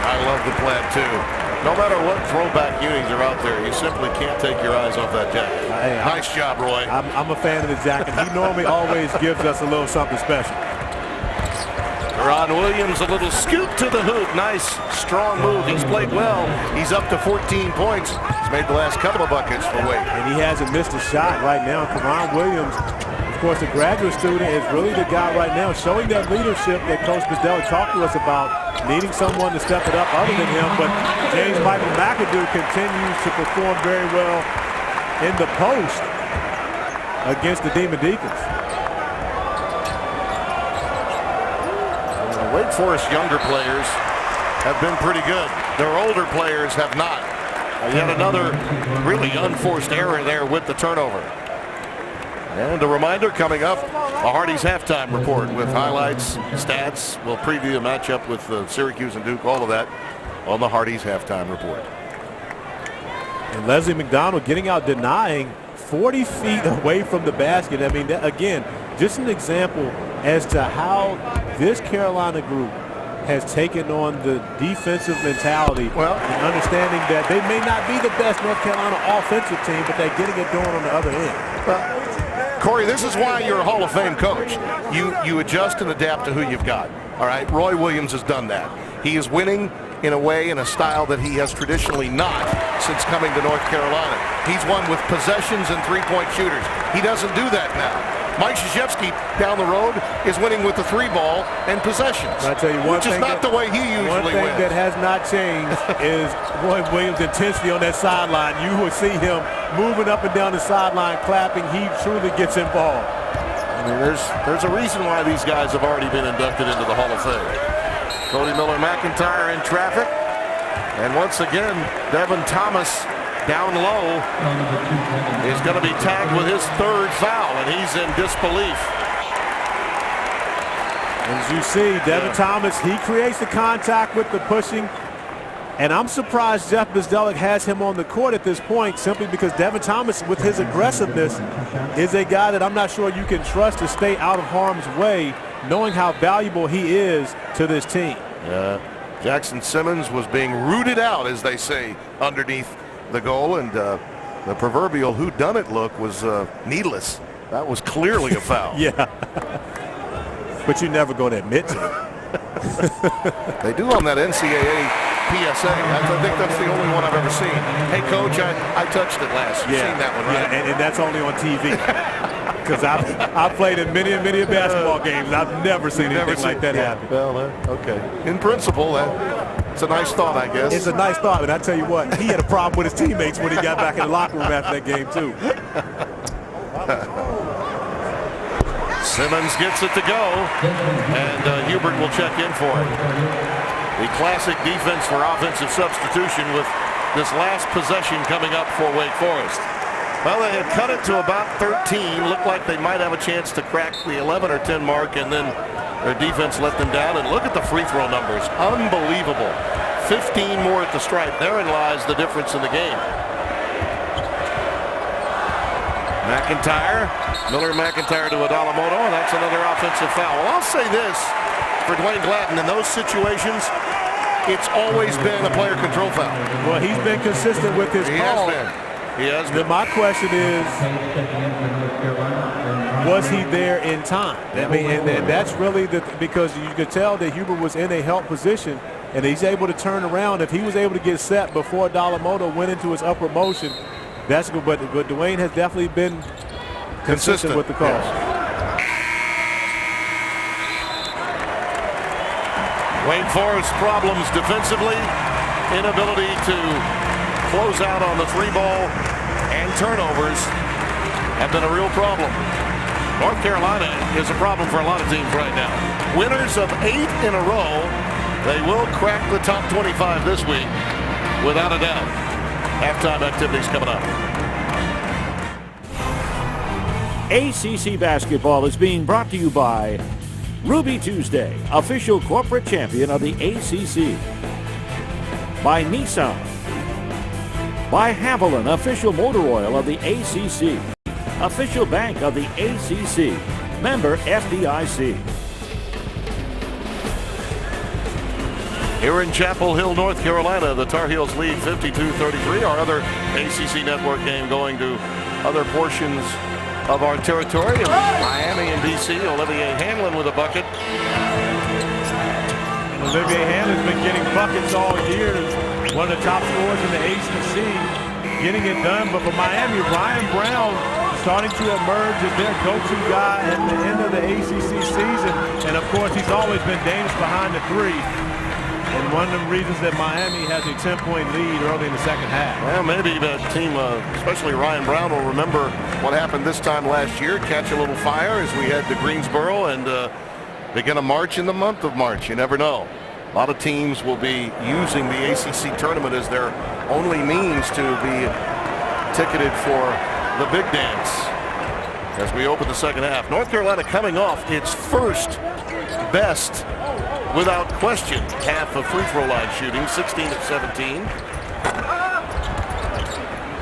I love the plan too. No matter what throwback unis are out there, you simply can't take your eyes off that jacket. Nice job, Roy. I'm a fan of the jacket. He normally always gives us a little something special. Ron Williams, a little scoop to the hoop. Nice, strong move. He's played well. He's up to 14 points. He's made the last couple of buckets for Wake. And he hasn't missed a shot right now. Ron Williams, of course, a graduate student, is really the guy right now showing that leadership that Coach Bizdeli talked to us about, needing someone to step it up other than him. But James Michael McAdoo continues to perform very well in the post against the Demon Deacons. Wake Forest younger players have been pretty good. Their older players have not. Yet another really unforced error there with the turnover. And a reminder coming up, a Hardy's halftime report with highlights, stats. We'll preview a matchup with Syracuse and Duke, all of that on the Hardy's halftime report. And Leslie McDonald getting out, denying 40 feet away from the basket. I mean, again, just an example as to how this Carolina group has taken on the defensive mentality, and understanding that they may not be the best North Carolina offensive team, but they're getting it done on the other end. Corey, this is why you're a Hall of Fame coach. You adjust and adapt to who you've got. All right, Roy Williams has done that. He is winning in a way, in a style that he has traditionally not since coming to North Carolina. He's won with possessions and three-point shooters. He doesn't do that now. Mike Krzyzewski down the road is winning with the three ball and possessions, I tell you one which is not the way he usually wins. One thing that has not changed is Roy Williams' intensity on that sideline. You will see him moving up and down the sideline, clapping. He truly gets involved. I mean, there's a reason why these guys have already been inducted into the Hall of Fame. Cody Miller-McIntyre in traffic, and once again, Devin Thomas down low is going to be tagged with his third foul, and he's in disbelief. As you see, Devin Thomas, he creates the contact with the pushing, and I'm surprised Jeff Bizdelic has him on the court at this point, simply because Devin Thomas, with his aggressiveness, is a guy that I'm not sure you can trust to stay out of harm's way, knowing how valuable he is to this team. Jackson Simmons was being rooted out, as they say, underneath the goal, and the proverbial whodunit look was needless. That was clearly a foul. Yeah. But you never going to admit to it. They do on that NCAA PSA. I think that's the only one I've ever seen. Hey, Coach, I touched it last. You've seen that one, right? Yeah, and that's only on TV. Because I've played in many basketball games. I've never seen anything like that happen. Well, okay. In principle, it's a nice thought, I guess. It's a nice thought, and I tell you what, he had a problem with his teammates when he got back in the locker room after that game, too. Simmons gets it to go, and Hubert will check in for it. The classic defense for offensive substitution with this last possession coming up for Wake Forest. Well, they had cut it to about 13. Looked like they might have a chance to crack the 11 or 10 mark, and then their defense let them down. And look at the free throw numbers. Unbelievable. 15 more at the stripe. Therein lies the difference in the game. McIntyre. Miller-McIntyre to Adalamoto, and that's another offensive foul. Well, I'll say this for Dwayne Gladden. In those situations, it's always been a player control foul. Well, he's been consistent with his call. He has been. My question is, was he there in time? I mean, and that's really because you could tell that Hubert was in a help position, and he's able to turn around. If he was able to get set before Adalamoto went into his upward motion, that's good. But Dwayne has definitely been consistent with the call. Yes. Wake Forest problems defensively, inability to close out on the three ball, and turnovers have been a real problem. North Carolina is a problem for a lot of teams right now. Winners of 8 in a row, they will crack the top 25 this week without a doubt. Halftime activities coming up. ACC basketball is being brought to you by Ruby Tuesday, official corporate champion of the ACC. By Nissan. By Haviland, official motor oil of the ACC. Official bank of the ACC. Member FDIC. Here in Chapel Hill, North Carolina, the Tar Heels lead 52-33. Our other ACC network game going to other portions of our territory. Miami and DC. Olivier Hanlon with a bucket. Olivier Hanlon's been getting buckets all year. One of the top scorers in the ACC, getting it done. But for Miami, Ryan Brown starting to emerge as their go-to guy at the end of the ACC season. And of course, he's always been dangerous behind the three. And one of the reasons that Miami has a 10-point lead early in the second half. Well, maybe that team, especially Ryan Brown, will remember what happened this time last year, catch a little fire as we head to Greensboro and begin a march in the month of March. You never know. A lot of teams will be using the ACC tournament as their only means to be ticketed for the big dance as we open the second half. North Carolina coming off its first best, without question, half of free throw line shooting, 16 of 17.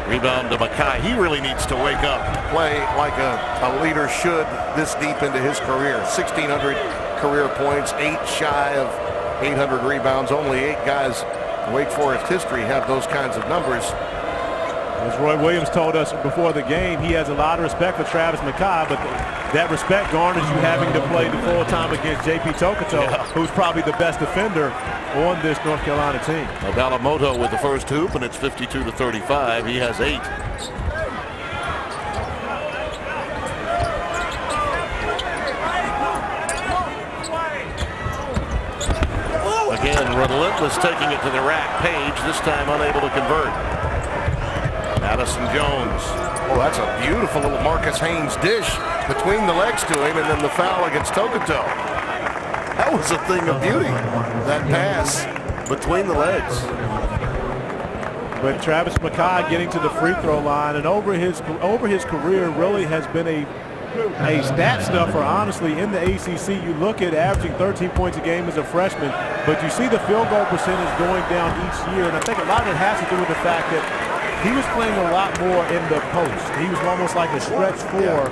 Rebound to Mackay. He really needs to wake up, play like a leader should this deep into his career. 1,600 career points, 8 shy of 800 rebounds. Only 8 guys in Wake Forest history have those kinds of numbers. As Roy Williams told us before the game, he has a lot of respect for Travis Mackay, but that respect garners you having to play the full time against J.P. Tokoto, who's probably the best defender on this North Carolina team. Dalamoto with the first hoop, and it's 52-35. He has 8. Again, relentless taking it to the rack. Page, this time unable to convert. Madison Jones. Oh, that's a beautiful little Marcus Haynes dish between the legs to him, and then the foul against Tokoto. That was a thing of beauty, that pass between the legs. But Travis Mackay getting to the free throw line, and over his career really has been a stat stuffer, honestly, in the ACC. You look at averaging 13 points a game as a freshman, but you see the field goal percentage going down each year, and I think a lot of it has to do with the fact that he was playing a lot more in the post. He was almost like a stretch 4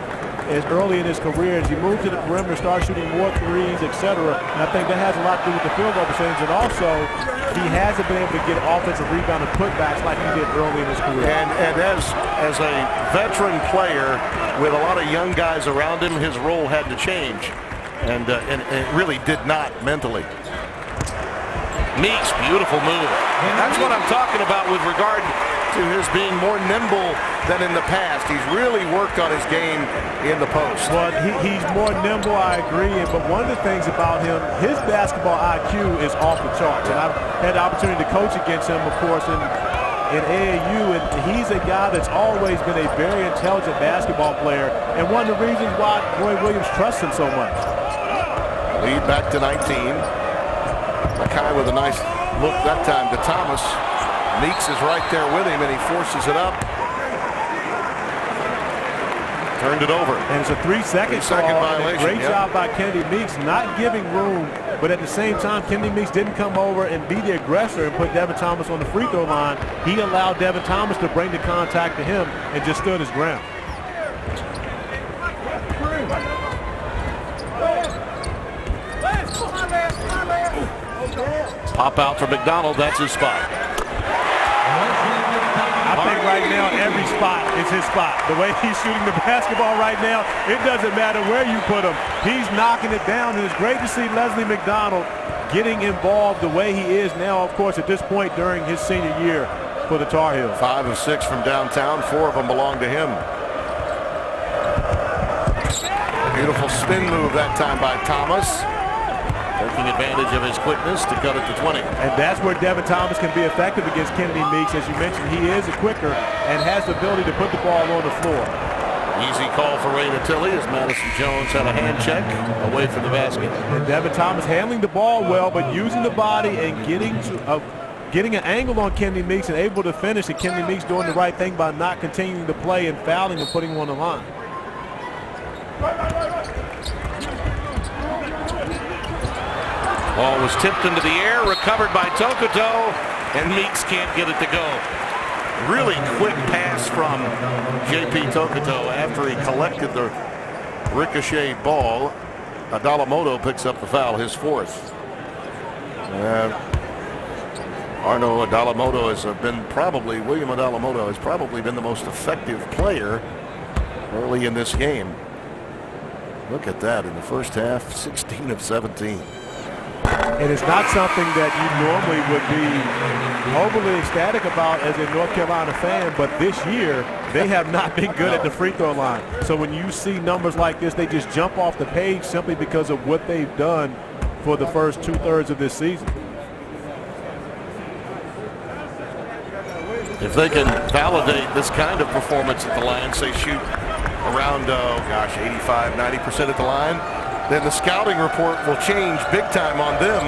as early in his career. As he moved to the perimeter, started shooting more threes, etc. And I think that has a lot to do with the field goal percentage. And also, he hasn't been able to get offensive rebound and putbacks like he did early in his career. And as a veteran player with a lot of young guys around him, his role had to change. And it really did not mentally. Meeks, beautiful move. And that's what I'm talking about with regard to his being more nimble than in the past. He's really worked on his game in the post. Well, he's more nimble, I agree. But one of the things about him, his basketball IQ is off the charts. And I've had the opportunity to coach against him, of course, in AAU. And he's a guy that's always been a very intelligent basketball player. And one of the reasons why Roy Williams trusts him so much. Lead back to 19. Mackay with a nice look that time to Thomas. Meeks is right there with him, and he forces it up. Turned it over. And it's a 3-second violation. Great job by Kennedy Meeks, not giving room, but at the same time, Kennedy Meeks didn't come over and be the aggressor and put Devin Thomas on the free throw line. He allowed Devin Thomas to bring the contact to him and just stood his ground. Pop out for McDonald. That's his spot. I think right now every spot is his spot. The way he's shooting the basketball right now, it doesn't matter where you put him. He's knocking it down, and it's great to see Leslie McDonald getting involved the way he is now, of course, at this point during his senior year for the Tar Heels. 5 of 6 from downtown. 4 of them belong to him. Beautiful spin move that time by Thomas. Taking advantage of his quickness to cut it to 20. And that's where Devin Thomas can be effective against Kennedy Meeks. As you mentioned, he is a quicker and has the ability to put the ball on the floor. Easy call for Ray Tilly as Madison Jones had a hand check away from the basket. And Devin Thomas handling the ball well, but using the body and getting an angle on Kennedy Meeks and able to finish, and Kennedy Meeks doing the right thing by not continuing to play and fouling and putting him on the line. Ball was tipped into the air, recovered by Tokoto, and Meeks can't get it to go. Really quick pass from J.P. Tokoto after he collected the ricochet ball. Adalamoto picks up the foul, his fourth. Arno Adalamoto has been William Adalamoto has probably been the most effective player early in this game. Look at that in the first half, 16 of 17. And it's not something that you normally would be overly ecstatic about as a North Carolina fan, but this year they have not been good at the free throw line. So when you see numbers like this, they just jump off the page simply because of what they've done for the first 2/3 of this season. If they can validate this kind of performance at the line, say shoot around, 85, 90% at the line, then the scouting report will change big time on them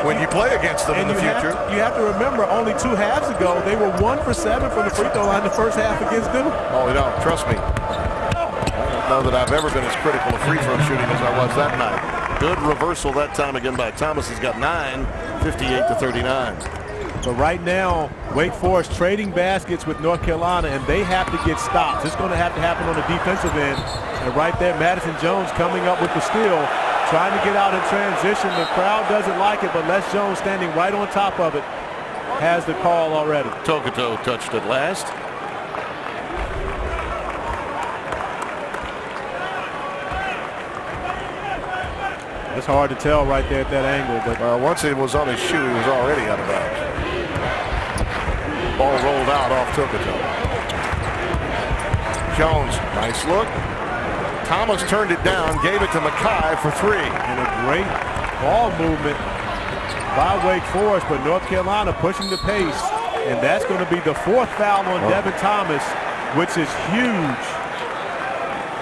when you play against them in the future. You have to remember, only 2 halves ago, they were 1 for 7 from the free throw line the first half against them. Oh, no, trust me. I don't know that I've ever been as critical of free throw shooting as I was that night. Good reversal that time again by Thomas. He's got 9, 58-39. But right now, Wake Forest trading baskets with North Carolina, and they have to get stops. It's going to happen on the defensive end. And right there, Madison Jones coming up with the steal, trying to get out in transition. The crowd doesn't like it, but Les Jones standing right on top of it has the call already. Tokoto touched it last. It's hard to tell right there at that angle, but once it was on his shoe, he was already out of bounds. Ball rolled out off Tokoto. Jones, nice look. Thomas turned it down, gave it to Mackay for 3. And a great ball movement by Wake Forest, but North Carolina pushing the pace. And that's going to be the 4th foul on Devin Thomas, which is huge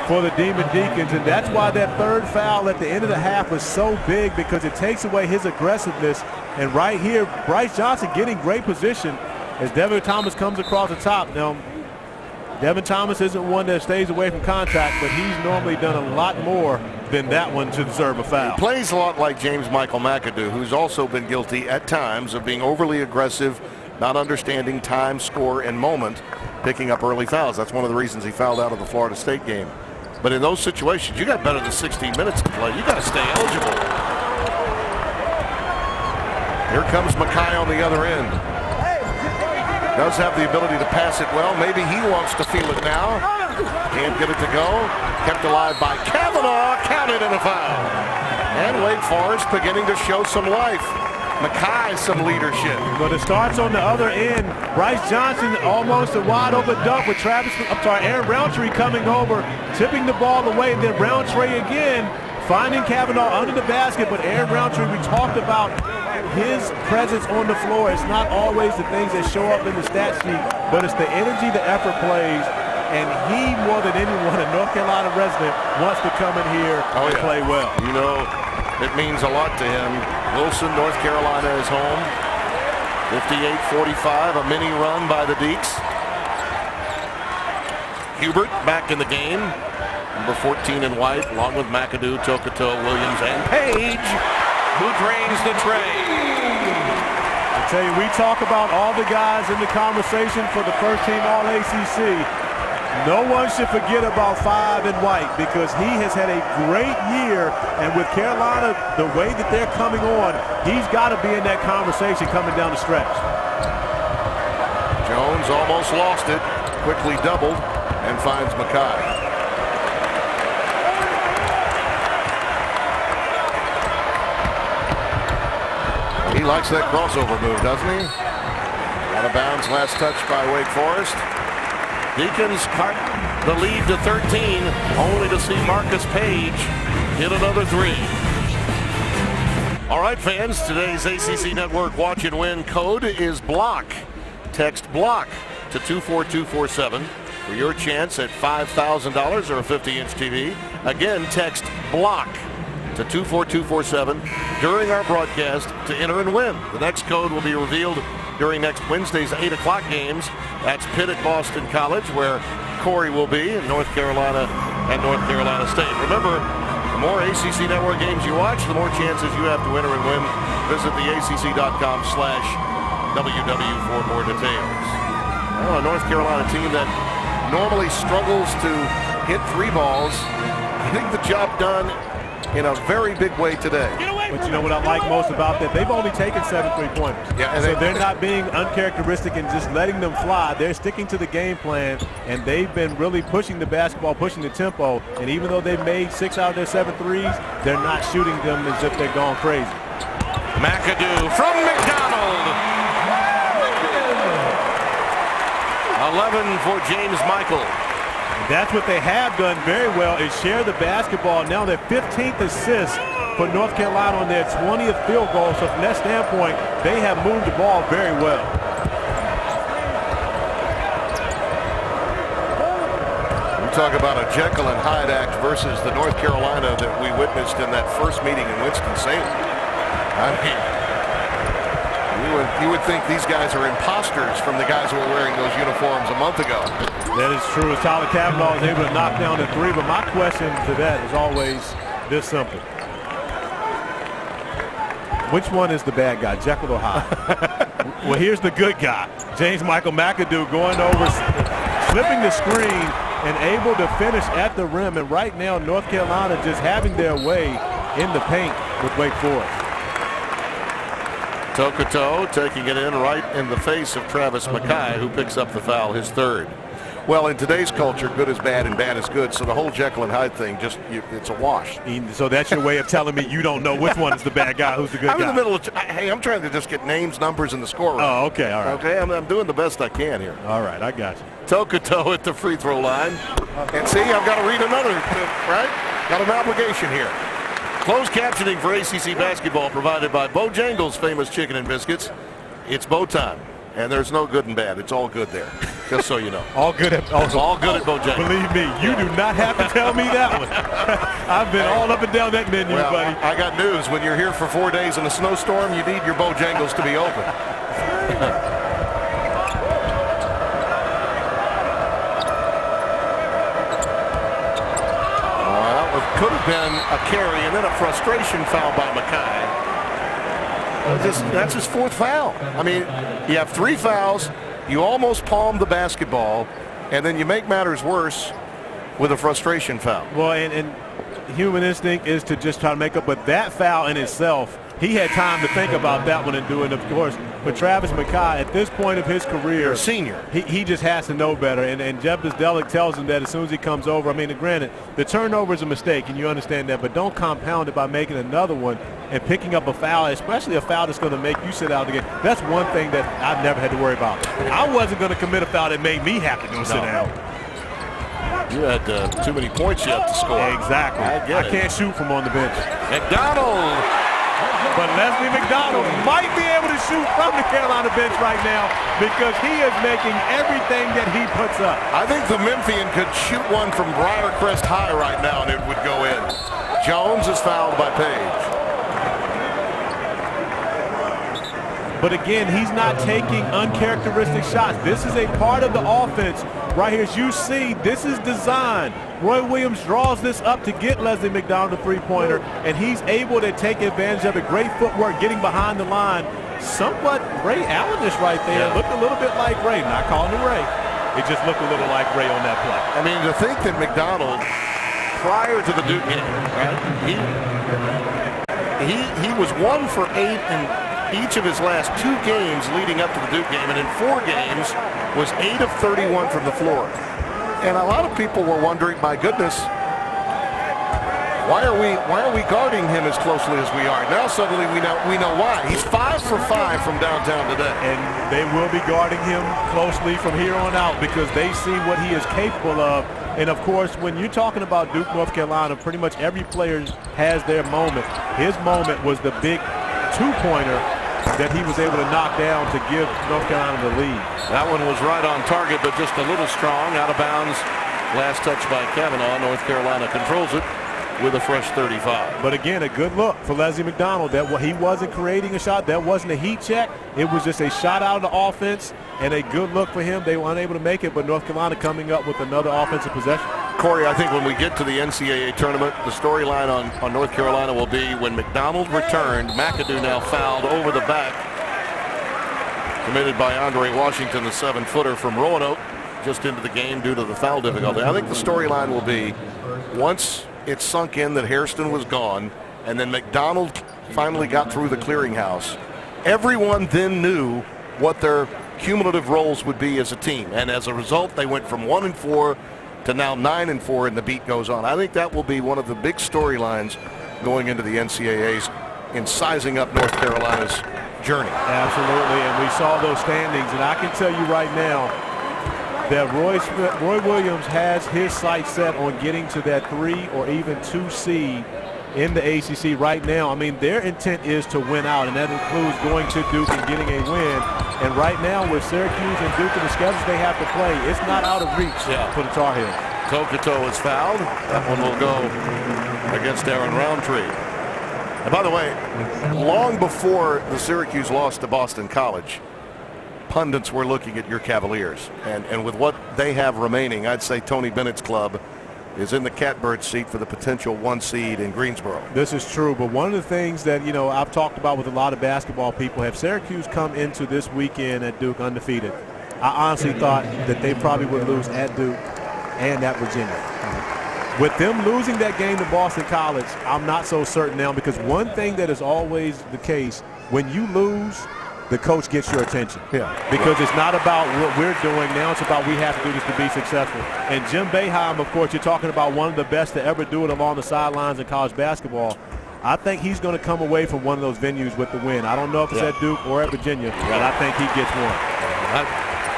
for the Demon Deacons. And that's why that 3rd foul at the end of the half was so big, because it takes away his aggressiveness. And right here, Bryce Johnson getting great position as Devin Thomas comes across the top. Now, Devin Thomas isn't one that stays away from contact, but he's normally done a lot more than that one to deserve a foul. He plays a lot like James Michael McAdoo, who's also been guilty at times of being overly aggressive, not understanding time, score, and moment, picking up early fouls. That's one of the reasons he fouled out of the Florida State game. But in those situations, you got better than 16 minutes to play. You got to stay eligible. Here comes Mackay on the other end. Does have the ability to pass it well. Maybe he wants to feel it now. Can't get it to go. Kept alive by Kavanaugh. Counted in a foul. And Wake Forest beginning to show some life. Mackay some leadership. But it starts on the other end. Bryce Johnson almost a wide open dunk with Aaron Roundtree coming over, tipping the ball away, and then Roundtree again, finding Kavanaugh under the basket. But Aaron Roundtree, we talked about his presence on the floor. It's not always the things that show up in the stat sheet, but it's the energy, the effort plays. And he, more than anyone, a North Carolina resident, wants to come in here and play well. You know, it means a lot to him. Wilson, North Carolina is home. 58-45, a mini run by the Deacs. Hubert back in the game. Number 14 in white, along with McAdoo, Tokoto, Williams, and Page, who drains the tray. I tell you, we talk about all the guys in the conversation for the first team All-ACC. No one should forget about 5 in white, because he has had a great year, and with Carolina, the way that they're coming on, he's got to be in that conversation coming down the stretch. Jones almost lost it, quickly doubled, and finds Mackay. He likes that crossover move, doesn't he? Out of bounds, last touch by Wake Forest. Deacons cut the lead to 13, only to see Marcus Page hit another 3. All right, fans, today's ACC Network Watch and Win code is BLOCK. Text BLOCK to 24247 for your chance at $5,000 or a 50-inch TV. Again, text BLOCK to 24247 during our broadcast to enter and win. The next code will be revealed during next Wednesday's 8 o'clock games. That's Pitt at Boston College, where Corey will be, and North Carolina at North Carolina State. Remember, the more ACC Network games you watch, the more chances you have to enter and win. Visit theacc.com/WW for more details. Well, a North Carolina team that normally struggles to hit three balls, getting the job done in a very big way today. But you know what I like most about that? They've only taken 7 3-pointers. Yeah, and so they're not being uncharacteristic and just letting them fly. They're sticking to the game plan, and they've been really pushing the basketball, pushing the tempo. And even though they've made 6 out of their 7 threes, they're not shooting them as if they're going crazy. McAdoo from McDonald. 11 for James Michael. That's what they have done very well, is share the basketball. Now their 15th assist for North Carolina on their 20th field goal. So from that standpoint, they have moved the ball very well. We talk about a Jekyll and Hyde act versus the North Carolina that we witnessed in that first meeting in Winston-Salem. I mean, you would think these guys are imposters from the guys who were wearing those uniforms a month ago. That is true. Tyler Cavanaugh was able to knock down the three, but my question to that is always this simple. Which one is the bad guy, Jekyll or Hyde? Well, here's the good guy. James Michael McAdoo going over, slipping the screen, and able to finish at the rim. And right now, North Carolina just having their way in the paint with Wake Forest. Tokoto taking it in right in the face of Travis Mackay, who picks up the foul, his third. Well, in today's culture, good is bad and bad is good. So the whole Jekyll and Hyde thing, it's a wash. So that's your way of telling me you don't know which one is the bad guy, who's the good guy. I'm in the middle of, hey, I'm trying to just get names, numbers, and the score. Oh, okay, all right. Okay, I'm doing the best I can here. All right, I got you. Tokoto at the free throw line. And see, I've got to read another, right? Got an obligation here. Closed captioning for ACC basketball provided by Bojangles' famous chicken and biscuits. It's bow time. And there's no good and bad. It's all good there, just so you know. All good at Bojangles. Believe me, you do not have to tell me that one. I've been all up and down that menu, buddy. I got news. When you're here for 4 days in a snowstorm, you need your Bojangles to be open. Well, it could have been a carry and then a frustration foul by Mackay. That's his fourth foul. I mean, you have 3 fouls, you almost palmed the basketball, and then you make matters worse with a frustration foul. Well, and human instinct is to just try to make up, but that foul in itself, he had time to think about that one and do it, of course. But Travis Mackay, at this point of his career, a senior, he just has to know better. And Jeff Bzdelic tells him that as soon as he comes over. I mean, granted, the turnover is a mistake, and you understand that, but don't compound it by making another one and picking up a foul, especially a foul that's going to make you sit out again. That's one thing that I've never had to worry about. I wasn't going to commit a foul that made me have to go sit down. You had too many points you have to score. Exactly. I can't shoot from on the bench. McDonald. But Leslie McDonald might be able to shoot from the Carolina bench right now because he is making everything that he puts up. I think the Memphian could shoot one from Briarcrest High right now and it would go in. Jones is fouled by Page. But again, he's not taking uncharacteristic shots. This is a part of the offense right here. As you see, this is designed. Roy Williams draws this up to get Leslie McDonald a three-pointer, and he's able to take advantage of it. Great footwork, getting behind the line. Somewhat Ray Allen-ish right there. Looked a little bit like Ray. Not calling him Ray. It just looked a little like Ray on that play. I mean, to think that McDonald, prior to the Duke game, right, he was 1 for 8 in each of his last 2 games leading up to the Duke game, and in 4 games was 8 of 31 from the floor. And a lot of people were wondering, my goodness, why are we guarding him as closely as we are? Now suddenly we know why. He's 5 for 5 from downtown today. And they will be guarding him closely from here on out because they see what he is capable of. And of course, when you're talking about Duke, North Carolina, pretty much every player has their moment. His moment was the big 2-pointer that he was able to knock down to give North Carolina the lead. That one was right on target, but just a little strong, out of bounds. Last touch by Cavanaugh. North Carolina controls it with a fresh 35. But again, a good look for Leslie McDonald. That he wasn't creating a shot. That wasn't a heat check. It was just a shot out of the offense and a good look for him. They were unable to make it, but North Carolina coming up with another offensive possession. Corey, I think when we get to the NCAA tournament, the storyline on North Carolina will be when McDonald returned, McAdoo now fouled over the back, committed by Andre Washington, the 7-footer from Roanoke, just into the game due to the foul difficulty. I think the storyline will be once it sunk in that Hairston was gone and then McDonald finally got through the clearinghouse, everyone then knew what their cumulative roles would be as a team. And as a result, they went from 1-4 to now 9-4, and the beat goes on. I think that will be one of the big storylines going into the NCAAs in sizing up North Carolina's journey. Absolutely, and we saw those standings, and I can tell you right now that Roy Williams has his sights set on getting to that 3 or even 2 seed in the ACC right now. I mean, their intent is to win out, and that includes going to Duke and getting a win. And right now, with Syracuse and Duke and the schedules they have to play, it's not out of reach for the Tar Heels. Kokoto is fouled. That one will go against Aaron Roundtree. And by the way, long before the Syracuse lost to Boston College, pundits were looking at your Cavaliers. And with what they have remaining, I'd say Tony Bennett's club is in the catbird seat for the potential 1 seed in Greensboro. This is true, but one of the things that, you know, I've talked about with a lot of basketball people, have Syracuse come into this weekend at Duke undefeated, I honestly thought that they probably would lose at Duke and at Virginia. With them losing that game to Boston College, I'm not so certain now, because one thing that is always the case, when you lose, the coach gets your attention. Because it's not about what we're doing now, it's about we have to do this to be successful. And Jim Boeheim, of course, you're talking about one of the best to ever do it along the sidelines in college basketball. I think he's going to come away from one of those venues with the win. I don't know if it's at Duke or at Virginia, but I think he gets one.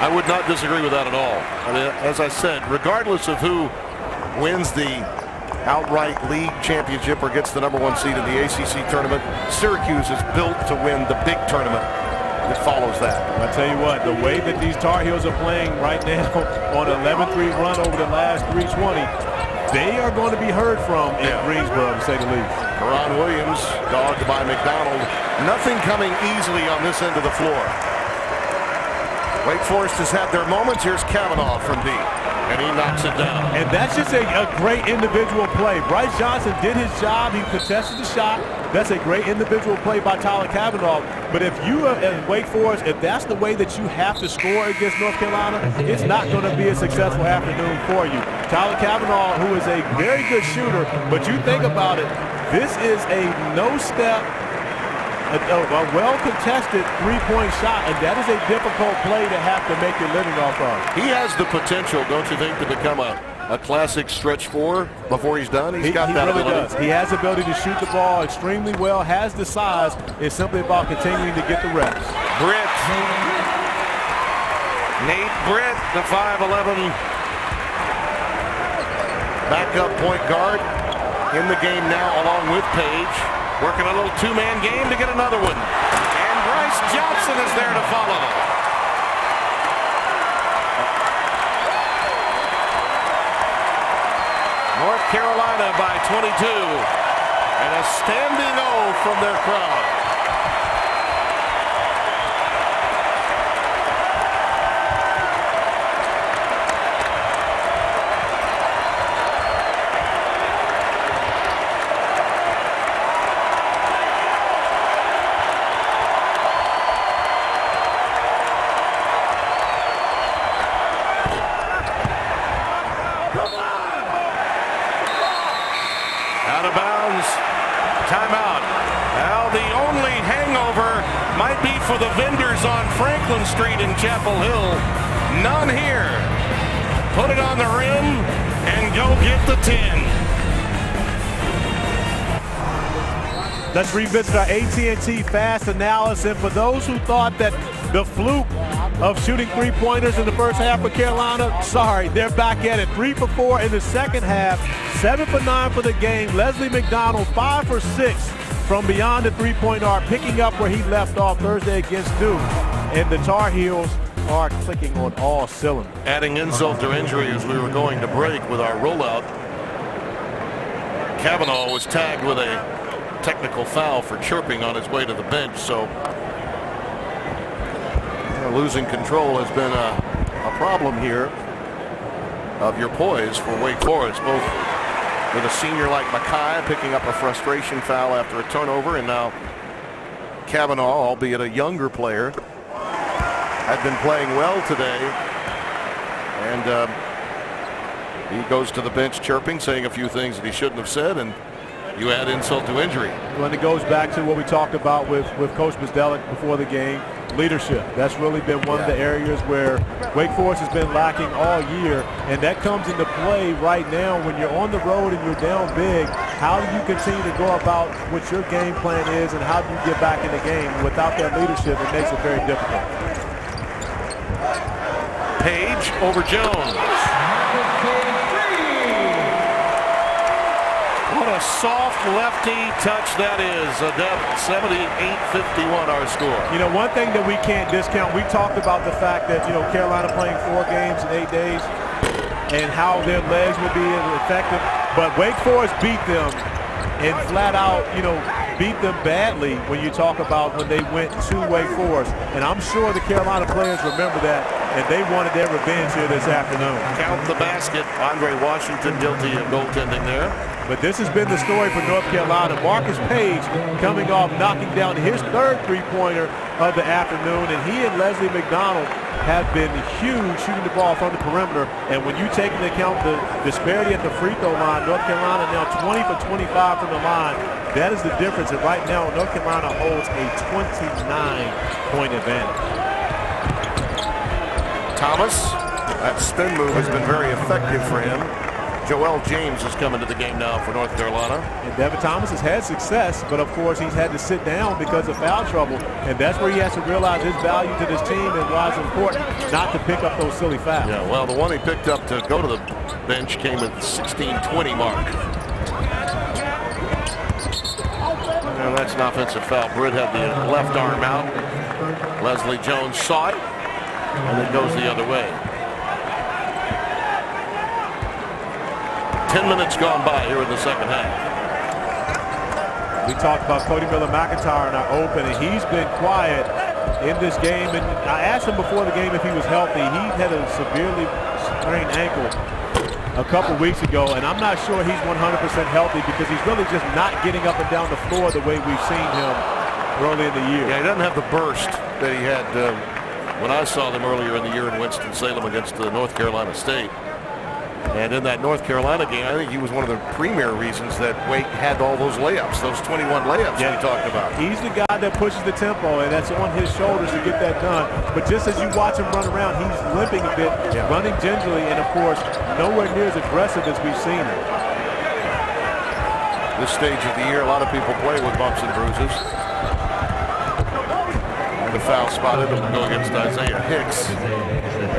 I would not disagree with that at all. I mean, as I said, regardless of who wins the outright league championship or gets the #1 seed in the ACC tournament, Syracuse is built to win the big tournament that follows that. I tell you what, the way that these Tar Heels are playing right now on an 11-3 run over the last 320, they are going to be heard from in Greensboro, to say the least. Ron Williams, dogged by McDonald. Nothing coming easily on this end of the floor. Wake Forest has had their moments. Here's Kavanaugh from deep, and he knocks it down. And that's just a great individual play. Bryce Johnson did his job. He contested the shot. That's a great individual play by Tyler Kavanaugh. But if you are at Wake Forest, if that's the way that you have to score against North Carolina, it's not going to be a successful afternoon for you. Tyler Kavanaugh, who is a very good shooter, but you think about it, this is a no-step, a well-contested three-point shot, and that is a difficult play to have to make your living off of. He has the potential, don't you think, to become a classic stretch 4 before he's done? He's got that really ability. does. He has the ability to shoot the ball extremely well, has the size. It's simply about continuing to get the reps. Britt. Nate Britt, the 5'11" backup point guard, in the game now along with Page. Working a little 2-man game to get another one. And Bryce Johnson is there to follow. North Carolina by 22. And a standing O from their crowd. Out of bounds. Timeout. Now the only hangover might be for the vendors on Franklin Street in Chapel Hill. None here. Put it on the rim and go get the 10. Let's revisit our AT&T fast analysis. And for those who thought that the fluke of shooting three-pointers in the first half for Carolina, sorry, they're back at it. 3 for 4 in the second half, 7 for 9 for the game. Leslie McDonald, 5 for 6 from beyond the three-point arc, picking up where he left off Thursday against Duke. And the Tar Heels are clicking on all cylinders. Adding insult to injury as we were going to break with our rollout, Kavanaugh was tagged with a technical foul for chirping on his way to the bench, so losing control has been a problem here. of your poise for Wake Forest, both with a senior like Mackay picking up a frustration foul after a turnover, and now Kavanaugh, albeit a younger player, had been playing well today, and he goes to the bench chirping, saying a few things that he shouldn't have said, and you add insult to injury. When it goes back to what we talked about with Coach Bzdelic before the game, leadership. That's really been one of the areas where Wake Forest has been lacking all year, and that comes into play right now when you're on the road and you're down big. How do you continue to go about what your game plan is, and how do you get back in the game? Without that leadership, it makes it very difficult. Page over Jones. What a soft lefty touch that is. A depth 78-51 our score. You know, one thing that we can't discount, we talked about the fact that, you know, Carolina playing 4 games in 8 days and how their legs will be effective. But Wake Forest beat them and flat out, you know, beat them badly when you talk about when they went to Wake Forest. And I'm sure the Carolina players remember that, and they wanted their revenge here this afternoon. Count the basket. Andre Washington guilty of goaltending there. But this has been the story for North Carolina. Marcus Page coming off, knocking down his 3rd three-pointer of the afternoon, and he and Leslie McDonald have been huge shooting the ball from the perimeter. And when you take into account the disparity at the free throw line, North Carolina now 20 for 25 from the line. That is the difference. And right now, North Carolina holds a 29-point advantage. Thomas, that spin move has been very effective for him. Joel James is coming to the game now for North Carolina. And Devin Thomas has had success, but of course he's had to sit down because of foul trouble. And that's where he has to realize his value to this team and why it's important not to pick up those silly fouls. Yeah, well, the one he picked up to go to the bench came at the 16-20 mark. And that's an offensive foul. Britt had the left arm out. Leslie Jones saw it, and it goes the other way. 10 minutes gone by here in the second half. We talked about Cody Miller-McIntyre in our open, and he's been quiet in this game. And I asked him before the game if he was healthy. He had a severely sprained ankle a couple weeks ago, and I'm not sure he's 100% healthy because he's really just not getting up and down the floor the way we've seen him early in the year. Yeah, he doesn't have the burst that he had when I saw them earlier in the year in Winston-Salem against North Carolina State. And in that North Carolina game, I think he was one of the premier reasons that Wake had all those layups, those 21 layups we talked about. He's the guy that pushes the tempo, and that's on his shoulders to get that done. But just as you watch him run around, he's limping a bit, running gingerly, and of course, nowhere near as aggressive as we've seen him. This stage of the year, a lot of people play with bumps and bruises. And the foul spotted will go against Isaiah Hicks.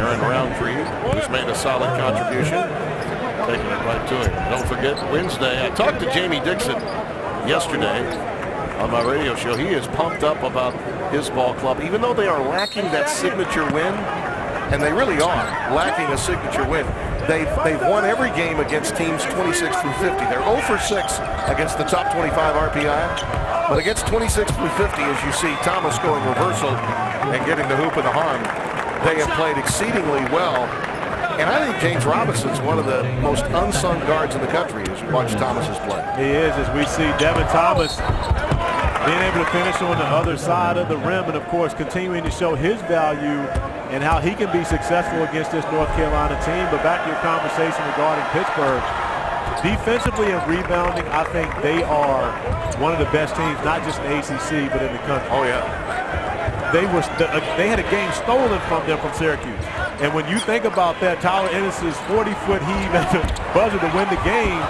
Aaron Roundtree, who's made a solid contribution, taking it right to him. Don't forget, Wednesday, I talked to Jamie Dixon yesterday on my radio show. He is pumped up about his ball club, even though they are lacking that signature win, and they really are lacking a signature win. They've won every game against teams 26 through 50. They're 0 for 6 against the top 25 RPI, but against 26 through 50, as you see Thomas going reversal and getting the hoop and the harm, they have played exceedingly well. And I think James Robinson's one of the most unsung guards in the country as you watch Thomas's play. He is, as we see Devin Thomas being able to finish on the other side of the rim, and of course continuing to show his value and how he can be successful against this North Carolina team. But back to your conversation regarding Pittsburgh, defensively and rebounding, I think they are one of the best teams, not just in the ACC, but in the country. Oh, yeah. They had a game stolen from them from Syracuse. And when you think about that, Tyler Ennis's 40-foot heave at the buzzer to win the game,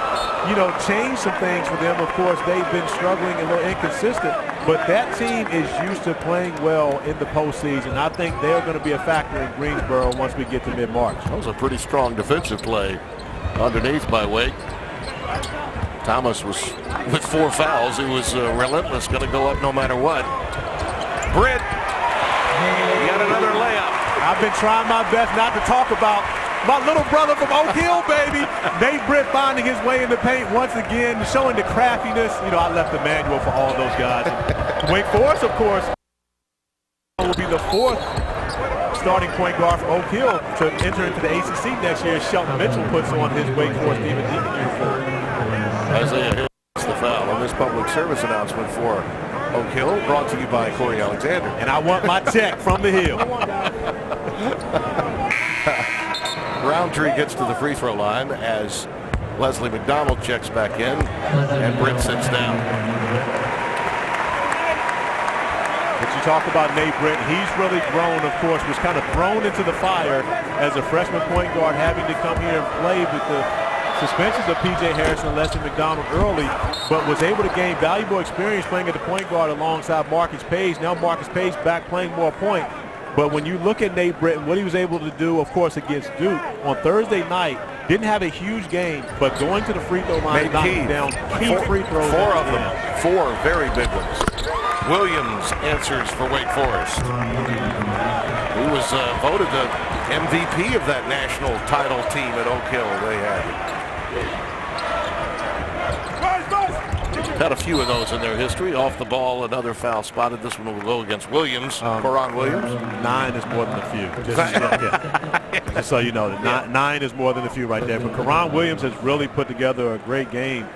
you know, changed some things for them. Of course, they've been struggling and a little inconsistent, but that team is used to playing well in the postseason. I think they're going to be a factor in Greensboro once we get to mid-March. That was a pretty strong defensive play underneath by Wake. Thomas was with 4 fouls. He was relentless, going to go up no matter what. Britt, yet another layup. I've been trying my best not to talk about my little brother from Oak Hill, baby. Nate Britt finding his way in the paint once again, showing the craftiness. You know, I left the manual for all those guys. Wake Forest, of course, will be the 4th starting point guard for Oak Hill to enter into the ACC next year. Shelton Mitchell puts on his Wake Forest Demon Deacon uniform. Isaiah Hill gets the foul on this public service announcement for Oak Hill, brought to you by Corey Alexander. And I want my check from the Hill. Roundtree gets to the free throw line as Leslie McDonald checks back in, and Britt sits down. But you talk about Nate Britt, he's really grown, of course, was kind of thrown into the fire as a freshman point guard, having to come here and play with the suspensions of P.J. Harrison and Leslie McDonald early, but was able to gain valuable experience playing at the point guard alongside Marcus Page. Now Marcus Page back playing more point. But when you look at Nate Britt and what he was able to do, of course, against Duke on Thursday night, didn't have a huge game, but going to the free throw line and knocking down key free throws. Four of them, four very big ones. Williams answers for Wake Forest. He was voted the MVP of that national title team at Oak Hill they had. Had a few of those in their history. Off the ball, another foul spotted. This one will go against Williams, Koron Williams. 9 is more than a few. Just so you know, 9 is more than a few right there. But Koron Williams has really put together a great game.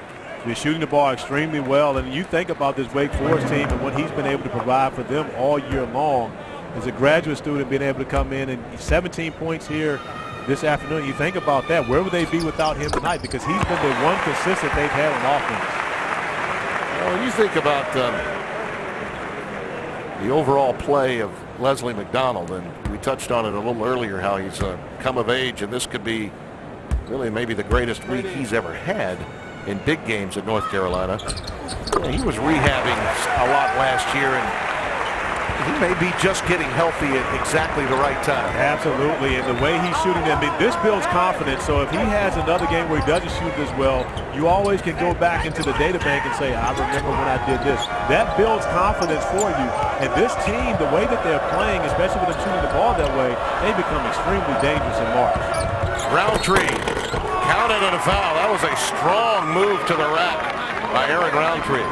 He's shooting the ball extremely well. And you think about this Wake Forest team and what he's been able to provide for them all year long. As a graduate student, being able to come in and 17 points here this afternoon. You think about that. Where would they be without him tonight? Because he's been the one consistent they've had on offense. Well, when you think about the overall play of Leslie McDonald, and we touched on it a little earlier, how he's come of age, and this could be really maybe the greatest week he's ever had in big games at North Carolina. He was rehabbing a lot last year, and he may be just getting healthy at exactly the right time. Absolutely, and the way he's shooting, I mean, this builds confidence. So if he has another game where he doesn't shoot this well, you always can go back into the data bank and say, I remember when I did this. That builds confidence for you. And this team, the way that they're playing, especially with them shooting the ball that way, they become extremely dangerous in March. Roundtree counted on a foul. That was a strong move to the rack by Aaron Roundtree.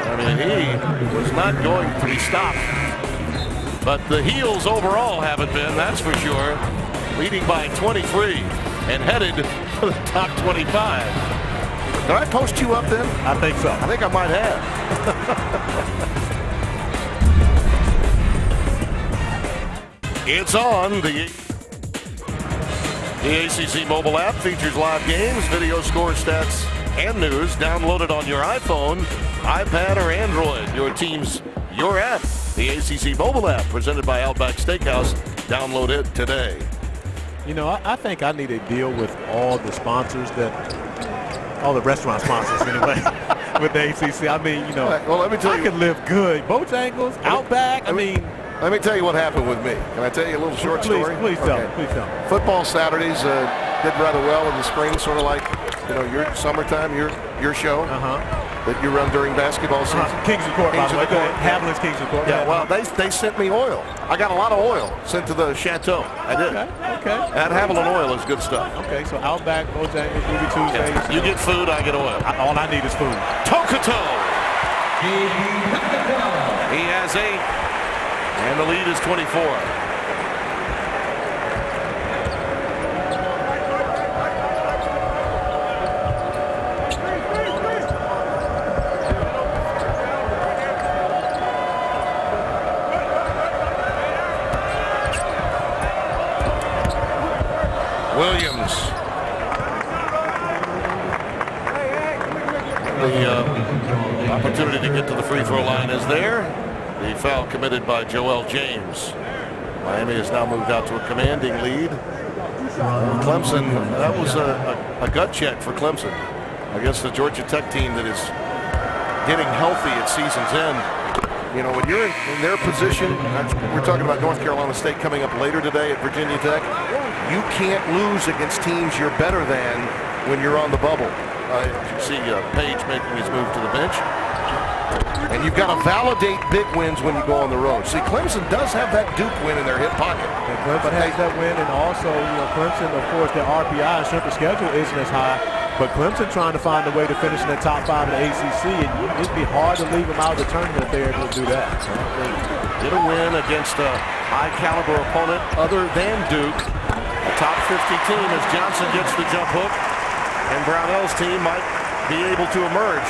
I mean, he was not going to be stopped. But the Heels overall haven't been, that's for sure. Leading by 23 and headed to the top 25. Did I post you up then? I think so. I think I might have. It's on. The ACC mobile app features live games, video score stats, and news. Download it on your iPhone, iPad, or Android. Your team's your app. The ACC mobile app, presented by Outback Steakhouse. Download it today. You know, I think I need a deal with all the sponsors all the restaurant sponsors anyway, with the ACC. I mean, you know, well, let me tell you, I could live good. Bojangles, Outback, let me tell you what happened with me. Can I tell you a little short story? Please tell me. Football Saturdays did rather well in the spring, sort of like, you know, your summertime, your show that you run during basketball season. Kings of Court, by the way. Haviland's Kings of Court. Yeah, well, they sent me oil. I got a lot of oil sent to the chateau. I did. Okay. That Haviland oil is good stuff. Okay, so Outback, Bojangles, Ruby Tuesdays. Yeah. You get food, I get oil. All I need is food. Tokuto. He has 8, and the lead is 24. Williams. The opportunity to get to the free throw line is there. The foul committed by Joel James. Miami has now moved out to a commanding lead. Clemson, that was a gut check for Clemson against the Georgia Tech team that is getting healthy at season's end. You know, when you're in their position, we're talking about North Carolina State coming up later today at Virginia Tech. You can't lose against teams you're better than when you're on the bubble. You see Page making his move to the bench. And you've got to validate big wins when you go on the road. See, Clemson does have that Duke win in their hip pocket. Clemson has that win, and also, you know, Clemson, of course, their RPI and strength of schedule isn't as high. But Clemson trying to find a way to finish in the top 5 of the ACC, and it'd be hard to leave them out of the tournament if they're able to do that. They did a win against a high-caliber opponent other than Duke. A top 50 team as Johnson gets the jump hook, and Brownell's team might be able to emerge.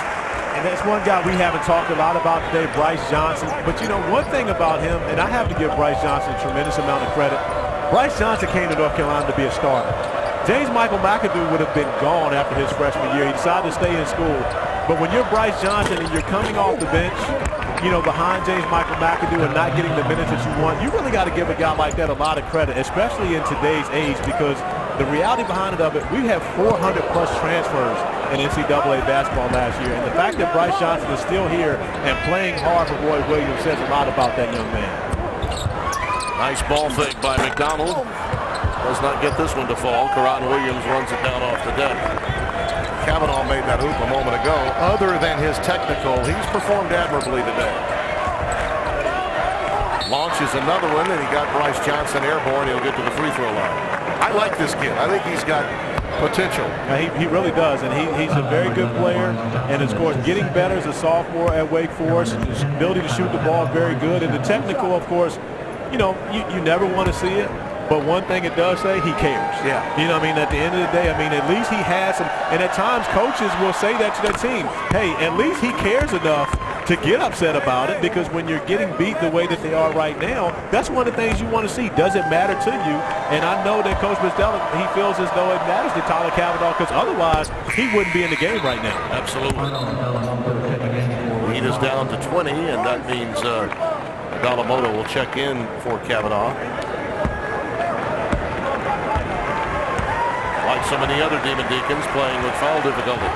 And that's one guy we haven't talked a lot about today, Bryce Johnson. But you know, one thing about him, and I have to give Bryce Johnson a tremendous amount of credit, Bryce Johnson came to North Carolina to be a starter. James Michael McAdoo would have been gone after his freshman year. He decided to stay in school. But when you're Bryce Johnson and you're coming off the bench, you know, behind James Michael McAdoo and not getting the minutes that you want, you really got to give a guy like that a lot of credit, especially in today's age, because the reality behind it of it, we have 400-plus transfers in NCAA basketball last year. And the fact that Bryce Johnson is still here and playing hard for Roy Williams says a lot about that young man. Nice ball fake by McDonald. Does not get this one to fall. Karan Williams runs it down off the deck. Kavanaugh made that hoop a moment ago. Other than his technical, he's performed admirably today. Launches another one, and he got Bryce Johnson airborne. He'll get to the free throw line. I like this kid. I think he's got potential. He really does, and he's a very good player. And of course, getting better as a sophomore at Wake Forest, his ability to shoot the ball very good, and the technical, of course, you know, you never want to see it. But one thing it does say, he cares. Yeah. You know what I mean? At the end of the day, I mean, at least he has some, and at times coaches will say that to their team. Hey, at least he cares enough to get upset about it, because when you're getting beat the way that they are right now, that's one of the things you want to see. Does it matter to you? And I know that Coach Bistella, he feels as though it matters to Tyler Kavanaugh, because otherwise he wouldn't be in the game right now. Absolutely. Lead is down to 20, and that means Dalamoto will check in for Kavanaugh. Like so many other Demon Deacons, playing with foul difficulty.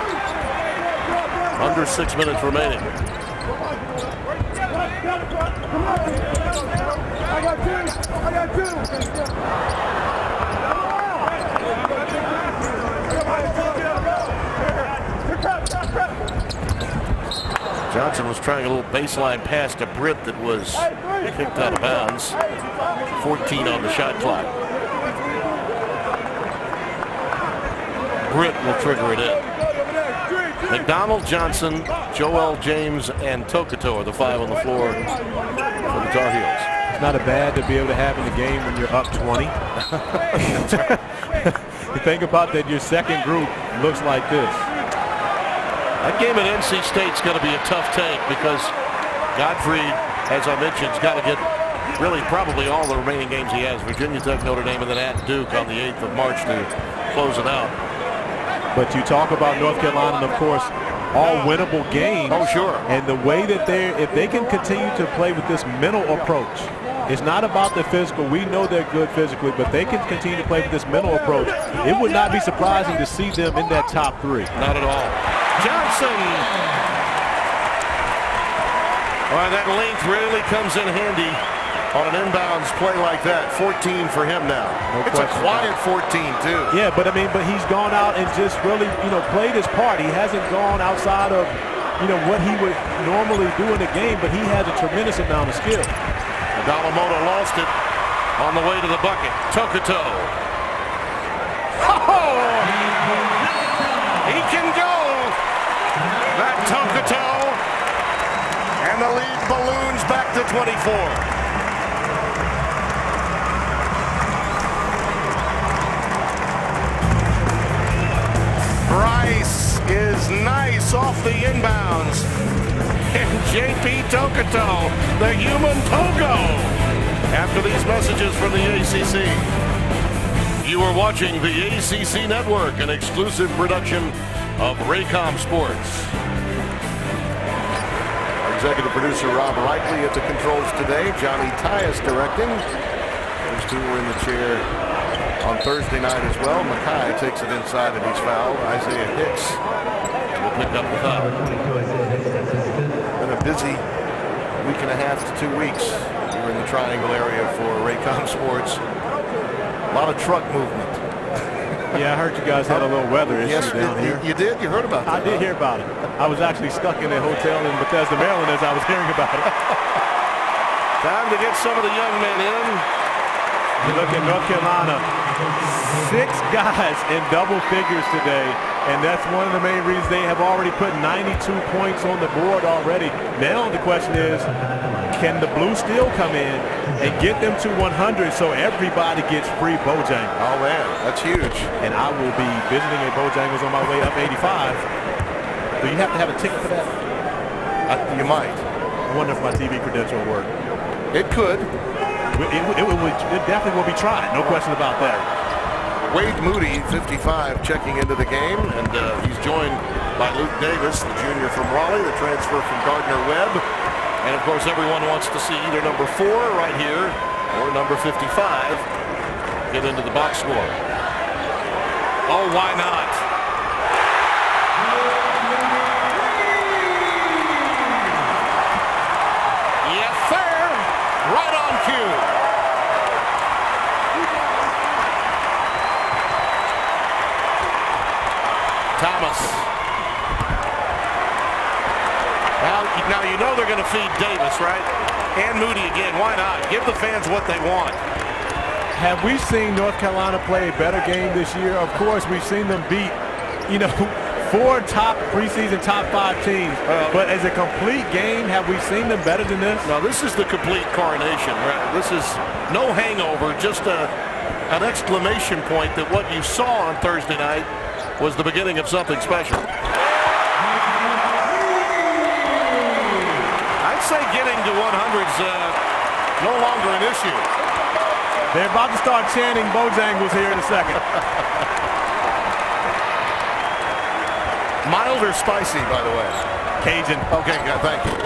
Under 6 minutes remaining. Johnson was trying a little baseline pass to Britt that was kicked out of bounds. 14 on the shot clock. Britt will trigger it in. McDonald, Johnson, Joel, James, and Tokoto are the 5 on the floor for the Tar Heels. It's not a bad to be able to have in the game when you're up 20. You think about that, your second group looks like this. That game at NC State's going to be a tough take, because Godfrey, as I mentioned, has got to get really probably all the remaining games he has. Virginia Tech, Notre Dame, and then at Duke on the 8th of March to close it out. But you talk about North Carolina, and of course, all winnable games. Oh, sure. And the way that if they can continue to play with this mental approach, it's not about the physical. We know they're good physically, but they can continue to play with this mental approach. It would not be surprising to see them in that top 3. Not at all. Johnson. Well, that length really comes in handy on an inbounds play like that. 14 for him now. It's a quiet 14 too. Yeah, but I mean, he's gone out and just really, you know, played his part. He hasn't gone outside of, you know, what he would normally do in the game, but he has a tremendous amount of skill. Dalamoto lost it on the way to the bucket. Tokoto. Oh! He can go. That Tokoto. And the lead balloons back to 24. Bryce is nice off the inbounds. And J.P. Tokoto, the human Togo. After these messages from the ACC. You are watching the ACC Network, an exclusive production of Raycom Sports. Our executive producer Rob Reichley at the controls today. Johnny Tyus directing. Those two were in the chair on Thursday night as well. Mackay takes it inside and he's fouled. Isaiah Hicks will pick up the foul. Been a busy week and a half to 2 weeks. We're in the Triangle area for Raycom Sports. A lot of truck movement. Yeah, I heard you guys had a little weather issue down here. You did? You heard about that? I did hear about it. I was actually stuck in a hotel in Bethesda, Maryland as I was hearing about it. Time to get some of the young men in. You look at North Carolina 6 guys in double figures today, and that's one of the main reasons they have already put 92 points on the board already. Now the question is, can the Blue Steel come in and get them to 100 so everybody gets free Bojangles? Oh man, that's huge. And I will be visiting a Bojangles on my way up 85. Do you have to have a ticket for that? You might. I wonder if my TV credential will work. It could. It definitely will be tried, no question about that. Wade Moody, 55, checking into the game, and he's joined by Luke Davis, the junior from Raleigh, the transfer from Gardner-Webb. And of course, everyone wants to see either number 4 right here or number 55 get into the box score. Oh, why not? Yes, sir. Right on cue. Thomas. Now you know they're going to feed Davis, right? And Moody again. Why not? Give the fans what they want. Have we seen North Carolina play a better game this year? Of course, we've seen them beat, 4 preseason top 5 teams. But as a complete game, have we seen them better than this? No, this is the complete coronation. Right? This is no hangover, just an exclamation point that what you saw on Thursday night was the beginning of something special. I'd say getting to 100's no longer an issue. They're about to start chanting Bojangles here in a second. Mild or spicy, by the way? Cajun. Okay, good, thank you.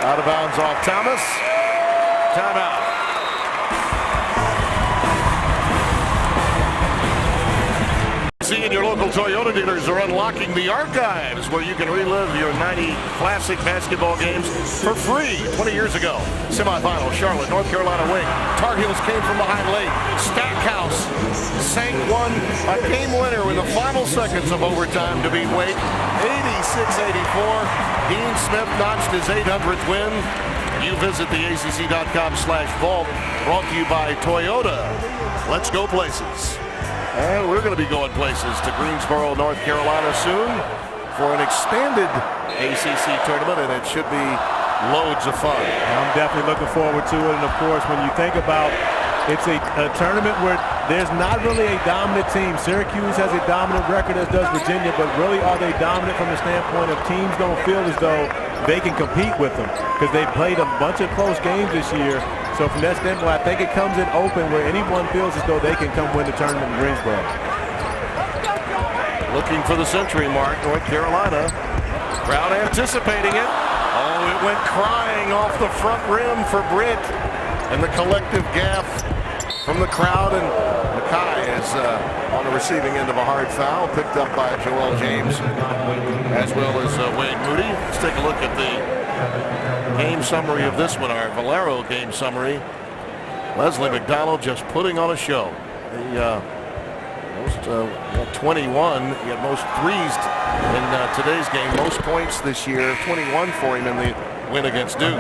Out of bounds off Thomas. Timeout. And your local Toyota dealers are unlocking the archives where you can relive your 90 classic basketball games for free. 20 years ago, semifinal, Charlotte, North Carolina wing. Tar Heels came from behind late. Stackhouse sank one, a game winner in the final seconds of overtime to beat Wake. 86-84. Dean Smith notched his 800th win. You visit the ACC.com/vault. Brought to you by Toyota. Let's go places. And we're going to be going places to Greensboro, North Carolina soon for an expanded ACC tournament, and it should be loads of fun. I'm definitely looking forward to it. And of course, when you think about it's a tournament where there's not really a dominant team. Syracuse has a dominant record, as does Virginia, but really are they dominant from the standpoint of teams don't feel as though they can compete with them because they've played a bunch of close games this year. So from that standpoint, I think it comes in open where anyone feels as though they can come win the tournament in Greensboro. Looking for the century mark, North Carolina. Crowd anticipating it. Oh, it went crying off the front rim for Britt. And the collective gaffe from the crowd, and Mackay is on the receiving end of a hard foul picked up by Joel James as well as Wade Moody. Let's take a look at the game summary of this one, our Valero game summary. Leslie McDonald just putting on a show. Most 21, he had most threes in today's game, most points this year, 21 for him in the win against Duke.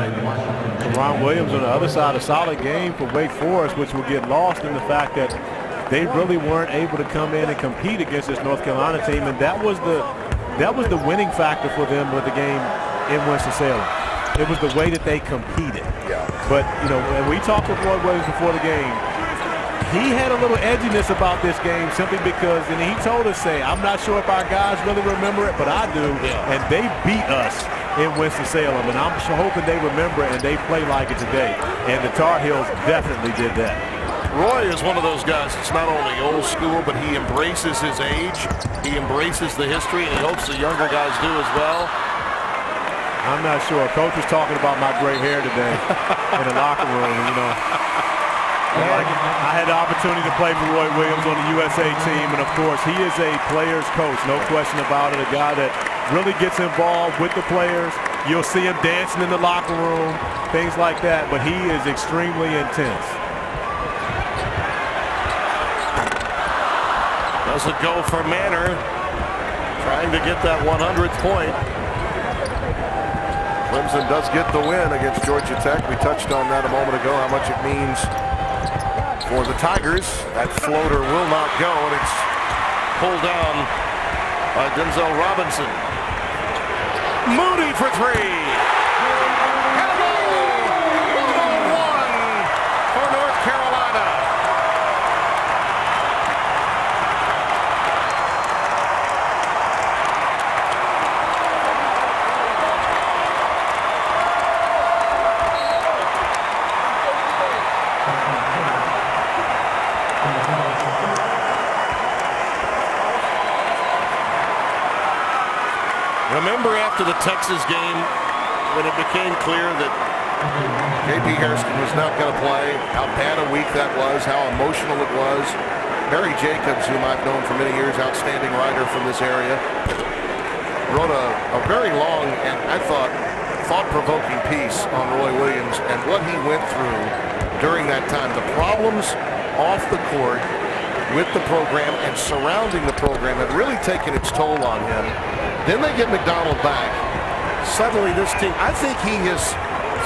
Ron Williams on the other side, a solid game for Wake Forest, which will get lost in the fact that they really weren't able to come in and compete against this North Carolina team, and that was the winning factor for them with the game in Winston-Salem. It was the way that they competed. Yeah. But, and we talked with Lloyd Williams before the game. He had a little edginess about this game simply because, and he told us, I'm not sure if our guys really remember it, but I do. Yeah. And they beat us in Winston-Salem, and I'm hoping they remember it and they play like it today. And the Tar Heels definitely did that. Roy is one of those guys that's not only old school, but he embraces his age. He embraces the history, and he hopes the younger guys do as well. I'm not sure. Coach was talking about my gray hair today in the locker room, I had the opportunity to play for Roy Williams on the USA team, and of course, he is a player's coach, no question about it, a guy that really gets involved with the players. You'll see him dancing in the locker room, things like that, but he is extremely intense. Doesn't go for Manor, trying to get that 100th point. Clemson does get the win against Georgia Tech. We touched on that a moment ago, how much it means for the Tigers. That floater will not go, and it's pulled down by Denzel Robinson. Moody for three. And a goal! 1-on-1 for North Carolina. Remember after the Texas game when it became clear that J.P. Hairston was not going to play, how bad a week that was, how emotional it was. Barry Jacobs, whom I've known for many years, outstanding writer from this area, wrote a very long and I thought-provoking piece on Roy Williams and what he went through during that time. The problems off the court with the program and surrounding the program had really taken its toll on him. Then they get McDonald back. Suddenly this team, I think he has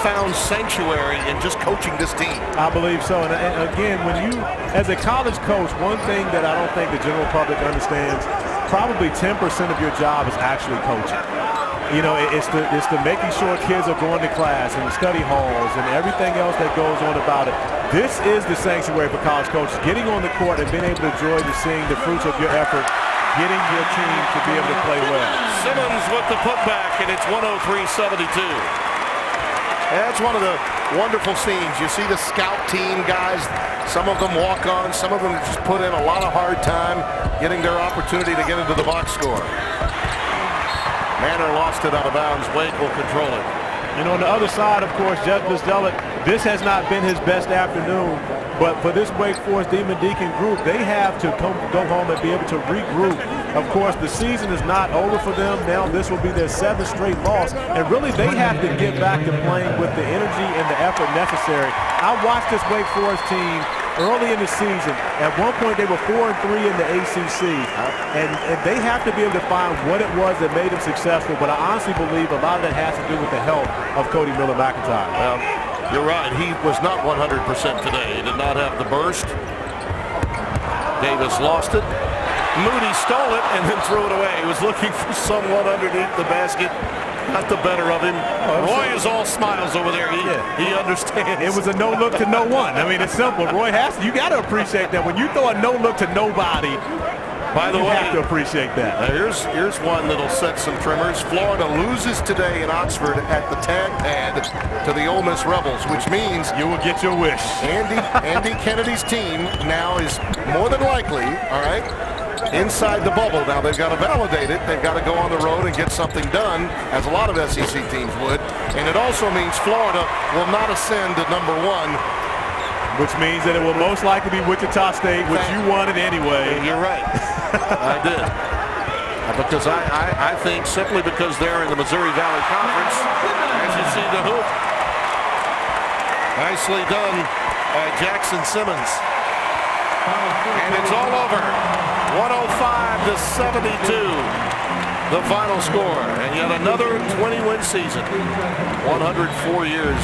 found sanctuary in just coaching this team. I believe so. And again, when you, as a college coach, one thing that I don't think the general public understands, probably 10% of your job is actually coaching. You know, it's the making sure kids are going to class and study halls and everything else that goes on about it. This is the sanctuary for college coaches, getting on the court and being able to enjoy seeing the fruits of your effort, getting your team to be able to play well. Simmons with the putback, and it's 103-72. That's one of the wonderful scenes. You see the scout team guys, some of them walk on, some of them just put in a lot of hard time getting their opportunity to get into the box score. Manor lost it out of bounds. Wade will control it. You know, on the other side, of course, Jeff Bzdelic, this has not been his best afternoon, but for this Wake Forest Demon Deacon group, they have to go home and be able to regroup. Of course, the season is not over for them. Now this will be their 7th straight loss, and really they have to get back to playing with the energy and the effort necessary. I watched this Wake Forest team early in the season. At one point, they were 4-3 in the ACC, and they have to be able to find what it was that made them successful, but I honestly believe a lot of that has to do with the help of Cody Miller-McIntyre. Well, you're right. He was not 100% today. He did not have the burst. Davis lost it. Moody stole it and then threw it away. He was looking for someone underneath the basket. Got the better of him. Roy is all smiles over there. He understands. It was a no look to no one. I mean, it's simple. Roy Haskell, you got to appreciate that. When you throw a no look to nobody, by the way, you have to appreciate that. Now here's one that'll set some tremors. Florida loses today in Oxford at the tag pad to the Ole Miss Rebels, which means you will get your wish. Andy Kennedy's team now is more than likely, all right, inside the bubble. Now they've got to validate it. They've got to go on the road and get something done, as a lot of SEC teams would. And it also means Florida will not ascend to number 1. Which means that it will most likely be Wichita State, which you wanted anyway. You're right. I did. Because I think simply because they're in the Missouri Valley Conference, as you see the hoop. Nicely done by Jackson Simmons. And it's all over. 105-72. The final score. And yet another 20-win season. 104 years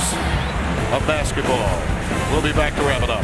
of basketball. We'll be back to wrap it up.